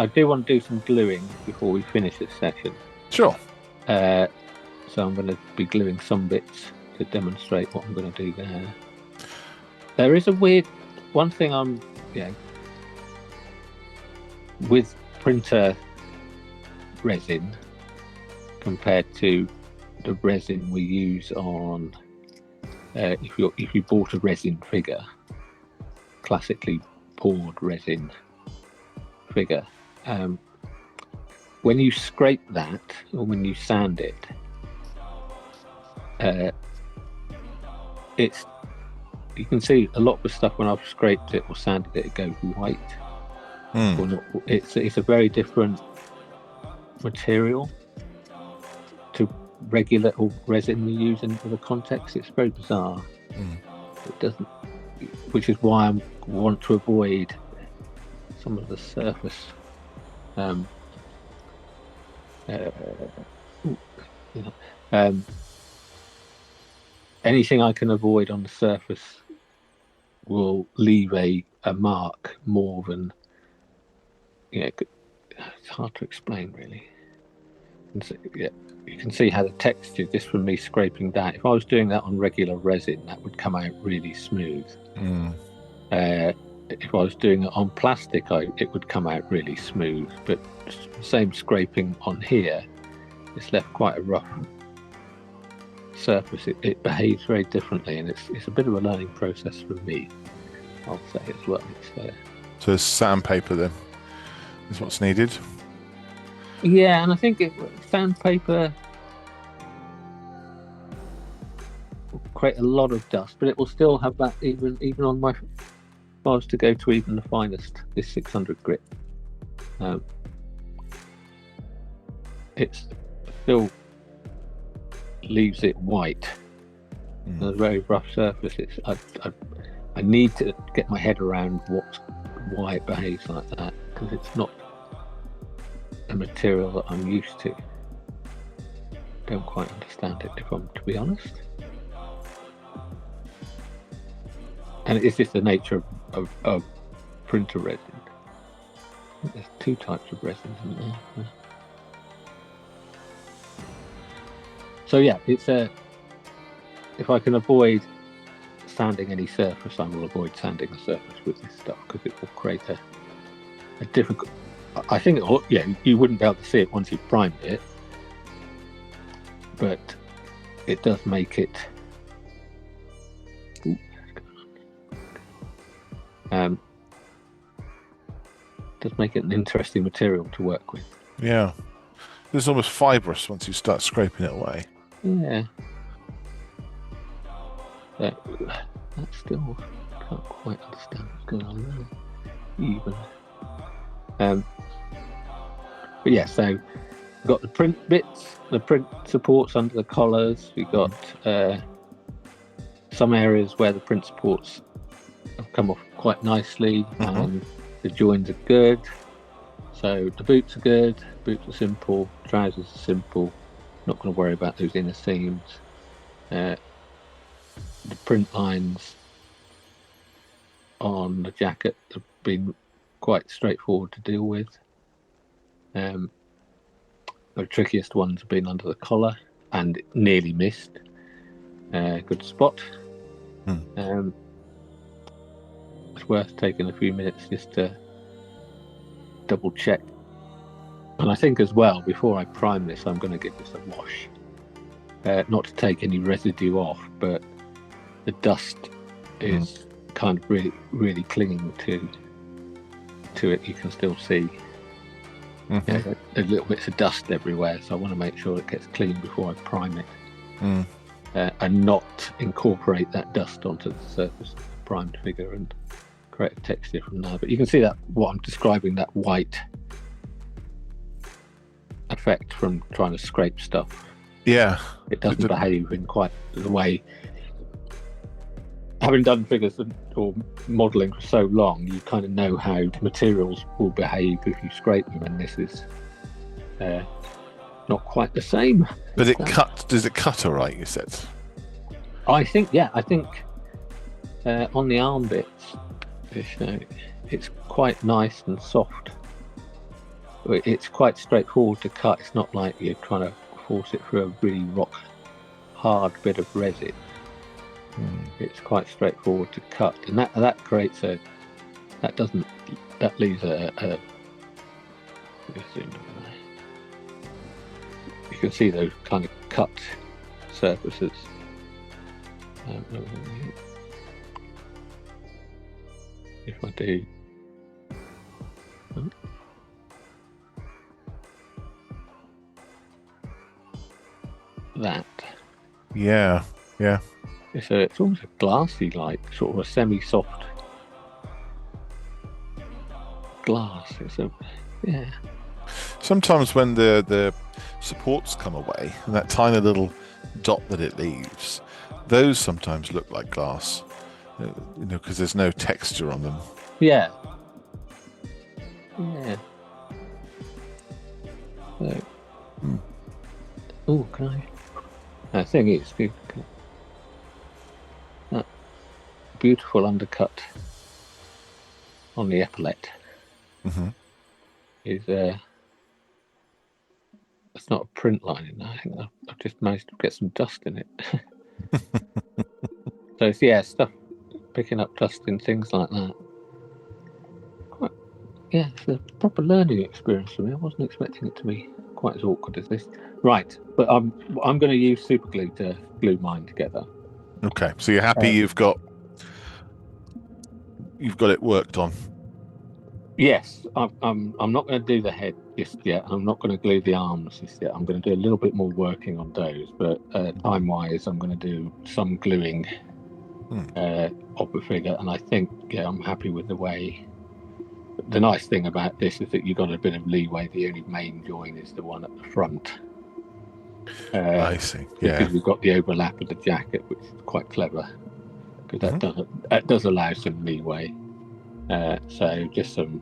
do want to do some gluing before we finish this session. Sure. So I'm going to be gluing some bits to demonstrate what I'm going to do there. There is a weird one thing with printer resin compared to the resin we use on if you bought a resin figure, classically poured resin figure, when you scrape that or when you sand it, you can see a lot of the stuff when I've scraped it or sanded it goes white. Or not. It's a very different material to regular or resin we use in other contexts. It's very bizarre. It doesn't, which is why I want to avoid some of the surface. Anything I can avoid on the surface will leave a mark more than it's hard to explain really. And so, you can see how the texture just from me scraping that. If I was doing that on regular resin, that would come out really smooth. If I was doing it on plastic, it would come out really smooth. But same scraping on here, it's left quite a rough surface. It behaves very differently, and it's a bit of a learning process for me, I'll say as well. So sandpaper then is what's needed. Yeah, and I think sandpaper will create a lot of dust, but it will still have that even on my. If I was to go to even the finest, this 600 grit, it still leaves it white. A very rough surface. I need to get my head around why it behaves like that, because it's not a material that I'm used to. Don't quite understand it, if I'm to be honest. And it's just the nature of printer resin. I think there's two types of resin in there. So it's if I can avoid sanding any surface, I will avoid sanding the surface with this stuff, because it will create a difficult. I think you wouldn't be able to see it once you've primed it, but it does make it. Does make it an interesting material to work with. Yeah, it's almost fibrous once you start scraping it away. Yeah. That still can't quite understand what's going on there. Even. But yeah, so got the print bits, the print supports under the collars. We got some areas where the print supports have come off quite nicely, and the joins are good. So the boots are good. Boots are simple. Trousers are simple. Not going to worry about those inner seams. The print lines on the jacket have been quite straightforward to deal with. The trickiest ones have been under the collar and nearly missed. Good spot. It's worth taking a few minutes just to double check. And I think as well, before I prime this, I'm going to give this a wash. Not to take any residue off, but the dust is kind of really clinging to it. You can still see there's little bits of dust everywhere, so I want to make sure it gets clean before I prime it, and not incorporate that dust onto the surface of the primed figure and create a texture from there. But you can see that what I'm describing, that white effect from trying to scrape stuff. Yeah, it doesn't behave in quite the way. Having done figures or modelling for so long, you kind of know how materials will behave if you scrape them, and this is not quite the same. But does it cut all right, you said? I think on the arm bits, it's quite nice and soft. It's quite straightforward to cut. It's not like you're trying to force it through a really rock hard bit of resin. It's quite straightforward to cut, and that creates that leaves a you can see those kind of cut surfaces. If I do that, yeah. It's almost a glassy, like sort of a semi-soft glass. Sometimes when the supports come away, and that tiny little dot that it leaves, those sometimes look like glass, because there's no texture on them. Yeah. Oh, can I? The thing is, that beautiful undercut on the epaulette is it's not a print line in there. I think I've just managed to get some dust in it. So it's stuff picking up dust and things like that. It's a proper learning experience for me. I wasn't expecting it to be quite as awkward as this. Right, but I'm going to use super glue to glue mine together. Okay, so you're happy you've got it worked on. Yes, I'm not going to do the head just yet. I'm not going to glue the arms just yet. I'm going to do a little bit more working on those, but time-wise, I'm going to do some gluing of the figure, and I think I'm happy with the way. The nice thing about this is that you've got a bit of leeway. The only main join is the one at the front. I see. Yeah, because we've got the overlap of the jacket, which is quite clever, because that does allow some leeway. So just some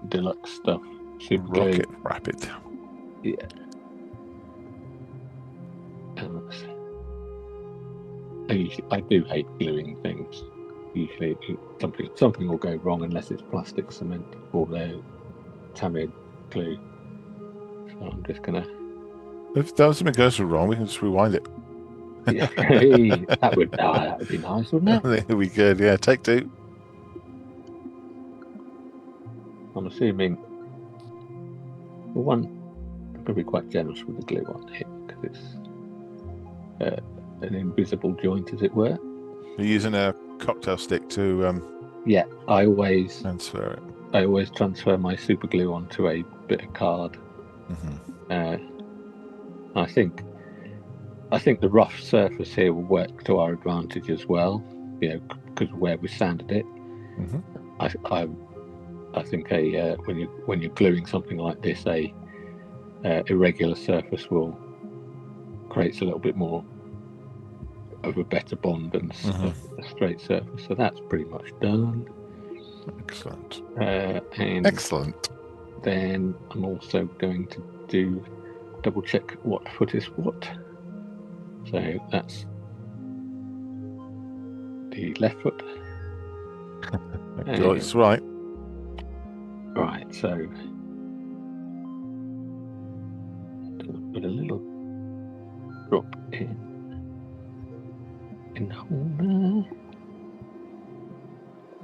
deluxe stuff. Super rocket glue. rapid. Yeah. And I do hate gluing things. Usually something will go wrong unless it's plastic cement or the Tamid glue. So I'm just gonna. If something goes wrong, we can just rewind it. Yeah. that would be nice, wouldn't it? There we go. Yeah, take two. I'm assuming. Well, one, I'm going to be quite generous with the glue on here because it's an invisible joint, as it were. You're using a cocktail stick to yeah, I always transfer it. I always transfer my super glue onto a bit of card. I think the rough surface here will work to our advantage as well, because where we sanded it. I think when you're gluing something like this, a irregular surface will creates a little bit more of a better bond than a straight surface. So that's pretty much done. Excellent. And excellent. Then I'm also going to double check what foot is what. So that's the left foot. It's right. Right, so put a little drop in the hole there.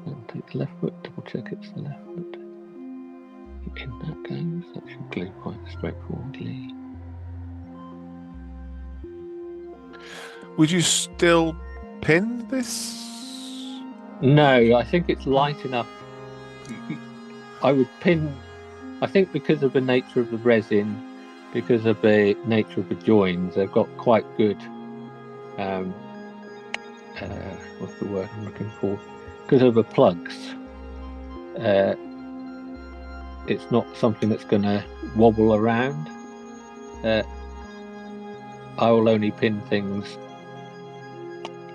And take the left foot, double check it's the left foot. In that goes, that should glue quite straightforwardly. Would you still pin this? No, I think it's light enough. I would pin, I think because of the nature of the resin, because of the nature of the joins, they've got quite good, what's the word I'm looking for? Because of the plugs, it's not something that's going to wobble around. I will only pin things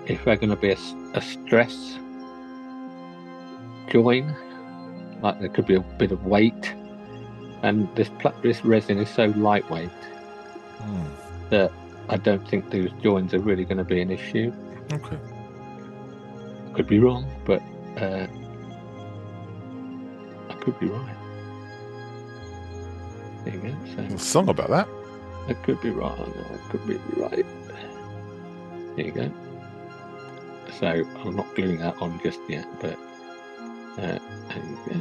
if they're going to be a stress join, like there could be a bit of weight, and this resin is so lightweight that I don't think those joins are really going to be an issue. Okay. Could be wrong, but I could be right. There you go. So There's a song about that. I could be wrong. I could be right. There you go. So I'm not gluing that on just yet, but there you go.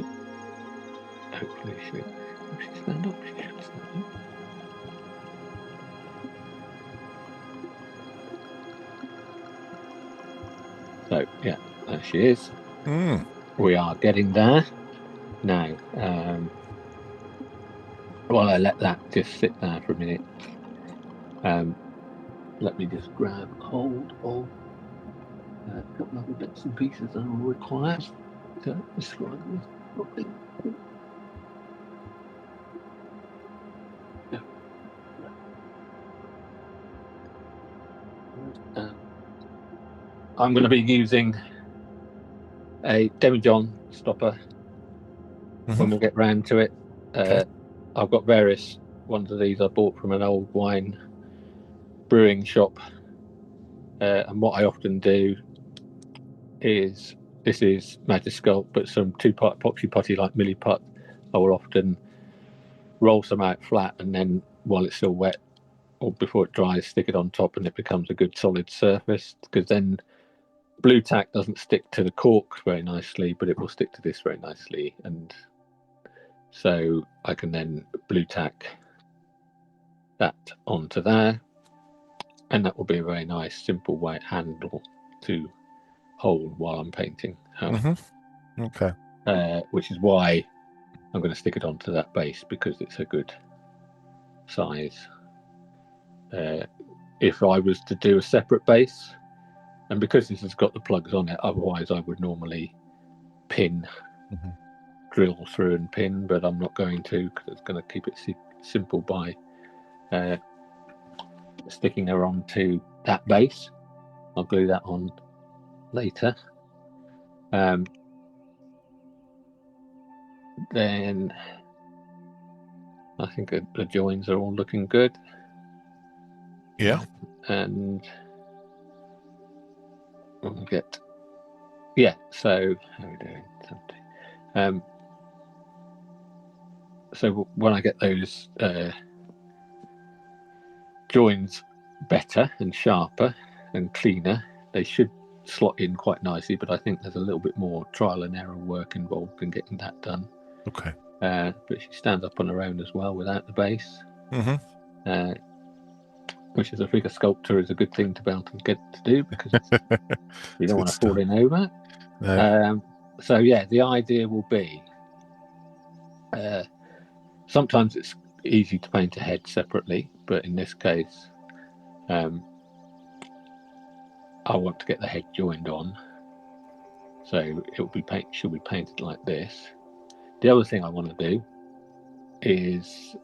Hopefully she stand up. She should stand up. So yeah, there she is. We are getting there now. While I let that just sit there for a minute, let me just grab hold of a couple of other bits and pieces that I'll require to describe this properly. I'm going to be using a demijohn stopper when we get round to it. Okay. I've got various ones of these I bought from an old wine brewing shop, and what I often do is, this is Magic Sculpt, but some 2-part epoxy putty like Milliput, I will often roll some out flat, and then while it's still wet or before it dries, stick it on top, and it becomes a good solid surface, because then blue tack doesn't stick to the cork very nicely, but it will stick to this very nicely, and so I can then blue tack that onto there, and that will be a very nice simple white handle to hold while I'm painting. Okay. Which is why I'm going to stick it onto that base, because it's a good size. If I was to do a separate base, and because this has got the plugs on it, otherwise I would normally pin, drill through and pin, but I'm not going to, because it's going to keep it simple by sticking her onto that base. I'll glue that on later. Then I think the joins are all looking good. Yeah. And we'll get, so how are we doing? So when I get those joins better and sharper and cleaner, they should slot in quite nicely, but I think there's a little bit more trial and error work involved in getting that done. Okay. But she stands up on her own as well without the base, which as a figure sculptor is a good thing to be able to get to do, because you don't want to fall in over. No. So yeah, the idea will be, sometimes it's easy to paint a head separately, but in this case I want to get the head joined on, so she'll be painted like this, The other thing I want to do is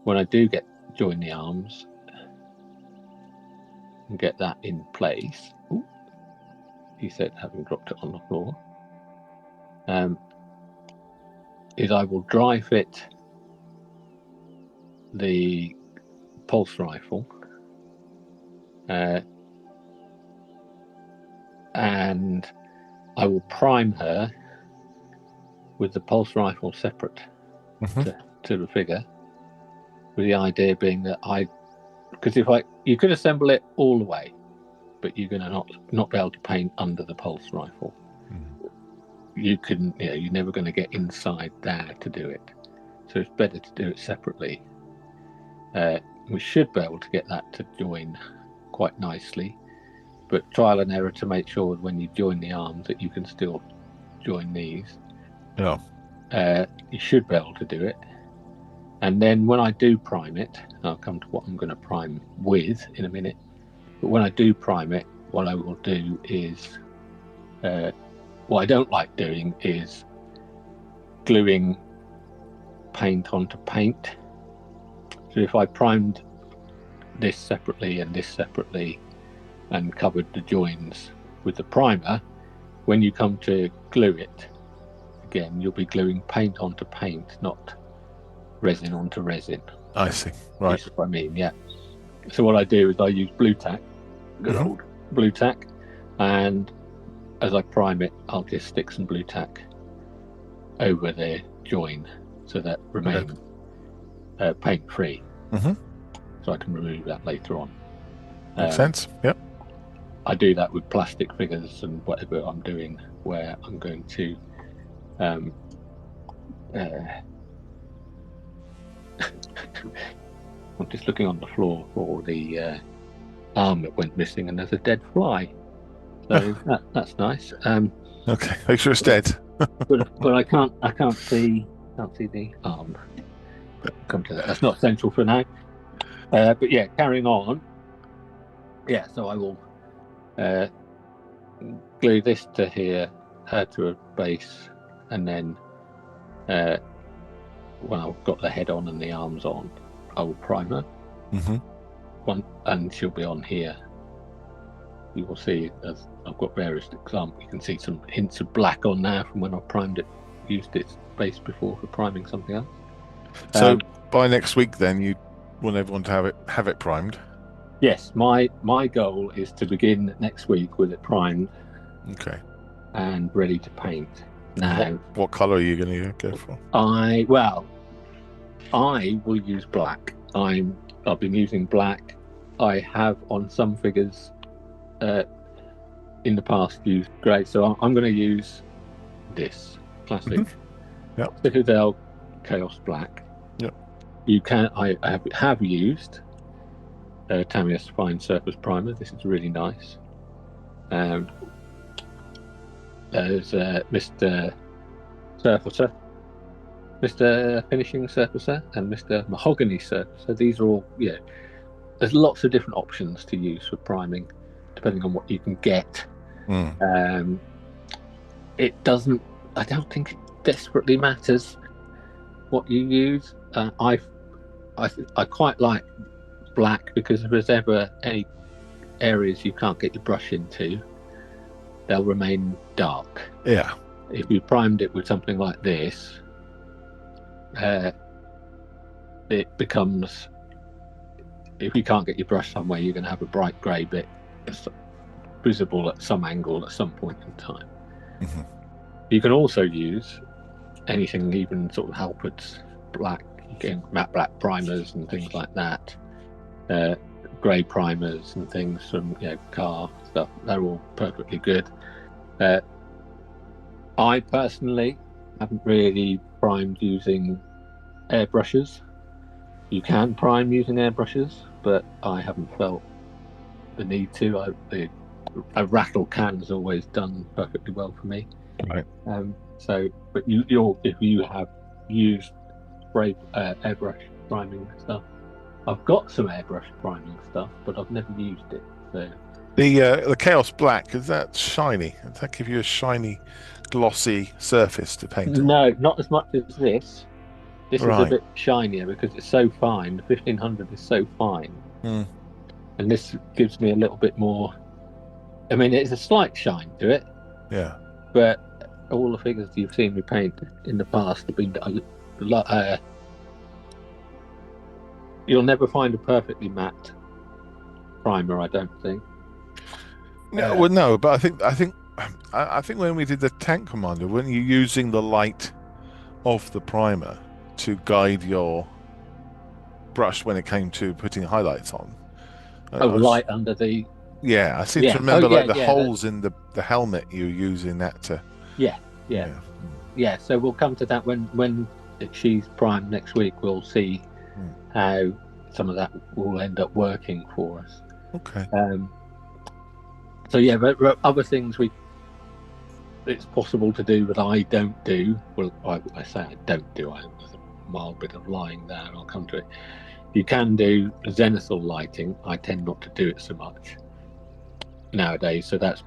when I do join the arms and get that in place. Ooh, he said, having dropped it on the floor, is I will dry fit the pulse rifle, and I will prime her with the pulse rifle separate to the figure, with the idea being that because you could assemble it all the way, but you're going to not be able to paint under the pulse rifle. You couldn't, you're never going to get inside there to do it. So it's better to do it separately. We should be able to get that to join quite nicely, but trial and error to make sure when you join the arms that you can still join these. Yeah. You should be able to do it. And then when I do prime it, I'll come to what I'm going to prime with in a minute, but when I do prime it, what I will do is, what I don't like doing is gluing paint onto paint. So if I primed this separately and this separately and covered the joins with the primer, when you come to glue it, again, you'll be gluing paint onto paint, not resin onto resin. I see. Right. That's what I mean, yeah. So what I do is I use blue tack, good old blue tack, and as I prime it, I'll just stick some blue tack over the join so that remains paint free. So I can remove that later on. Makes sense. Yep. I do that with plastic figures and whatever I'm doing, where I'm going to I'm just looking on the floor for the arm that went missing, and there's a dead fly. So that's nice. Okay, make sure it's dead. but I can't see the arm. But we'll come to that. That's not essential for now. But yeah, carrying on. Yeah, so I will glue this to here, to a base, and then when I've got the head on and the arms on, I will prime her. And she'll be on here. You will see, as I've got various examples, you can see some hints of black on now from when I primed it, used its base before for priming something else. So by next week, then you want everyone to have it primed. Yes, my goal is to begin next week with it primed. Okay. And ready to paint. Now, what colour are you going to go for? I will use black. I've been using black. I have on some figures in the past used grey, so I'm going to use this classic Citadel Chaos Black. Yep. You can. I have used Tamiya's Fine Surface Primer. This is really nice. There's Mr. Surfacer, Mr. Finishing Surfacer, and Mr. Mahogany Surfacer. These are all, there's lots of different options to use for priming, depending on what you can get. It doesn't, I don't think it desperately matters what you use. I quite like black, because if there's ever any areas you can't get your brush into, they'll remain dark. Yeah. If you primed it with something like this, it becomes, if you can't get your brush somewhere, you're going to have a bright grey bit visible at some angle at some point in time. You can also use anything, even sort of Halpert's black, again, matte black primers and things like that, grey primers and things from car stuff. They're all perfectly good. I personally haven't really primed using airbrushes. You can prime using airbrushes, but I haven't felt the need to. A rattle can has always done perfectly well for me. Right. So, but if you have used spray airbrush priming stuff, I've got some airbrush priming stuff, but I've never used it. So The Chaos Black, is that shiny? Does that give you a shiny, glossy surface to paint on? No, not as much as this. This is a Right. bit shinier because it's so fine. The 1500 is so fine, Mm. and this gives me a little bit more. I mean, it's a slight shine to it, Yeah. but all the figures you've seen me paint in the past have been. You'll never find a perfectly matte primer, I don't think. No, well, no, but I think when we did the Tank Commander, weren't you using the light of the primer to guide your brush when it came to putting highlights on? Oh, I was, light under the. yeah, I seem to Yeah. Oh, remember yeah, like the yeah. holes in the helmet you were using that to. Yeah, yeah, Yeah. yeah. So we'll come to that when she's primed next week. We'll see Mm. how some of that will end up working for us. Okay. So yeah, but other things it's possible to do that I don't do. Well, I say I don't do. There's a mild bit of lying there. I'll come to it. You can do zenithal lighting. I tend not to do it so much nowadays. So that's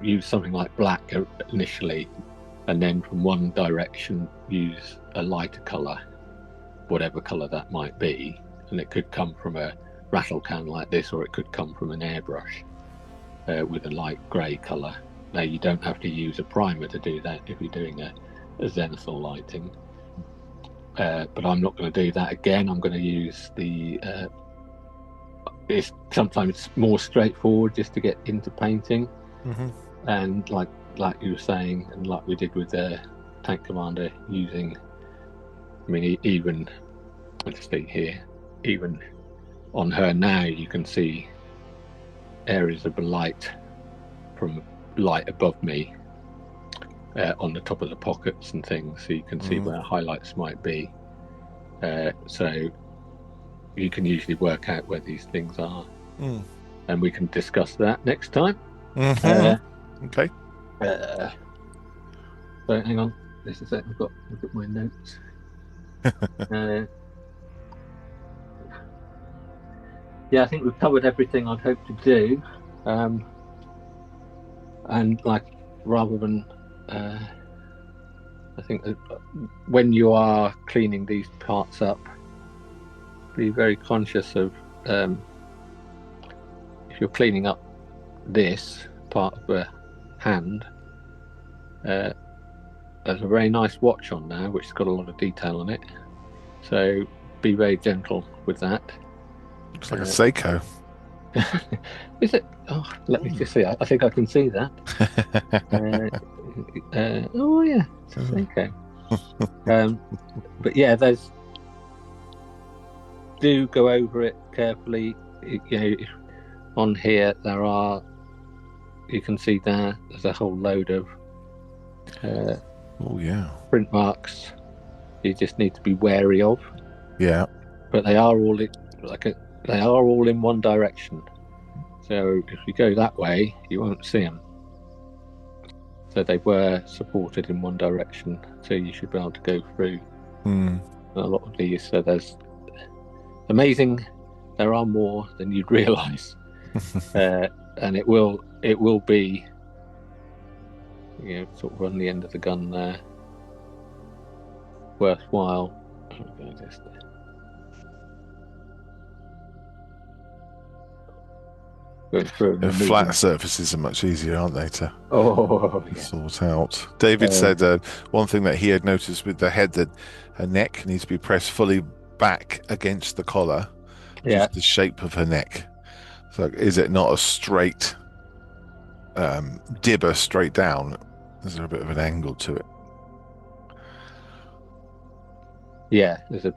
use something like black initially, and then from one direction use a lighter color, whatever color that might be, and it could come from a rattle can like this, or it could come from an airbrush with a light grey color. Now you don't have to use a primer to do that if you're doing a zenithal lighting, but I'm not going to do that again. I'm going to use the it's sometimes more straightforward just to get into painting. Mm-hmm. And like you were saying, and like we did with the Tank Commander, using, I mean, even let's see here, even on her now, you can see areas of light from light above me on the top of the pockets and things, so you can see where highlights might be. So you can usually work out where these things are, and we can discuss that next time. Okay. So hang on, this is it. I've got look at my notes. Yeah, I think we've covered everything I'd hope to do, and like rather than I think that when you are cleaning these parts up, be very conscious of if you're cleaning up this part of the hand. There's a very nice watch on now, which has got a lot of detail on it. So be very gentle with that. Looks like a Seiko. Is it? Oh, let me just see. I think I can see that. Oh yeah, it's a Seiko. But yeah, do go over it carefully. On here you can see there's a whole load of print marks you just need to be wary of. Yeah. But they are all in one direction. So if you go that way, you won't see them. So they were supported in one direction, so you should be able to go through a lot of these. So there's amazing. There are more than you'd realise, and it will be, sort of on the end of the gun there, worthwhile. Going through The flat surfaces are much easier, aren't they, to sort out? David said one thing that he had noticed with the head, that her neck needs to be pressed fully back against the collar, just the shape of her neck. So is it not a straight dibber straight down? Is there a bit of an angle to it? Yeah, there's a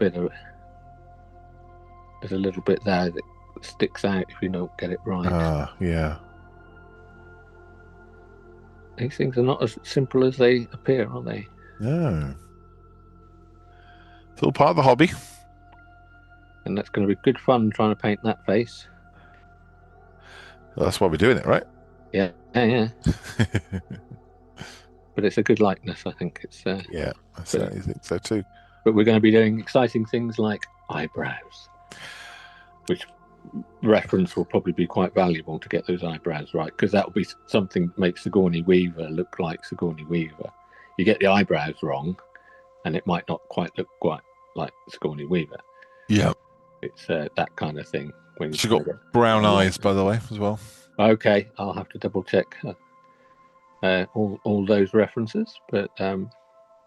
little bit there that sticks out if you don't get it right. Yeah. These things are not as simple as they appear, are they? No. It's all part of the hobby. And that's going to be good fun trying to paint that face. Well, that's why we're doing it, right? Yeah. But it's a good likeness, I think. Yeah, I certainly think so too. But we're going to be doing exciting things like eyebrows, which reference will probably be quite valuable to get those eyebrows right, because that will be something that makes Sigourney Weaver look like Sigourney Weaver. You get the eyebrows wrong, and it might not quite look quite like Sigourney Weaver. Yeah. It's that kind of thing. When She got brown eyes, by the way, as well. Okay, I'll have to double check all those references, but and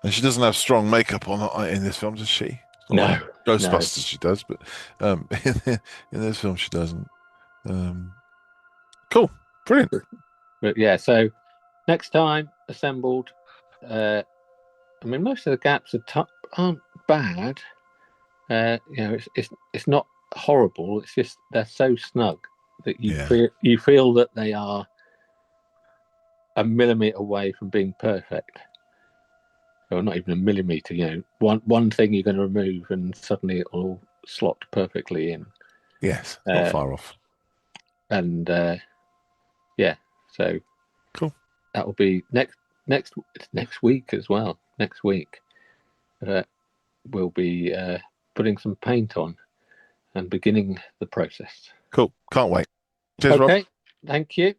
she doesn't have strong makeup on in this film, does she? No, like Ghostbusters she does, but in this film she doesn't. Cool, brilliant. But yeah, so next time assembled, I mean most of the gaps aren't bad. It's not horrible. It's just they're so snug that you feel that they are a millimeter away from being perfect. Or not even a millimeter. One thing you're going to remove and suddenly it'll all slot perfectly in. Yes, not far off. And yeah, so cool. That will be next week as well. Next week, we'll be putting some paint on and beginning the process. Cool. Can't wait. Cheers, okay. Rob. Thank you.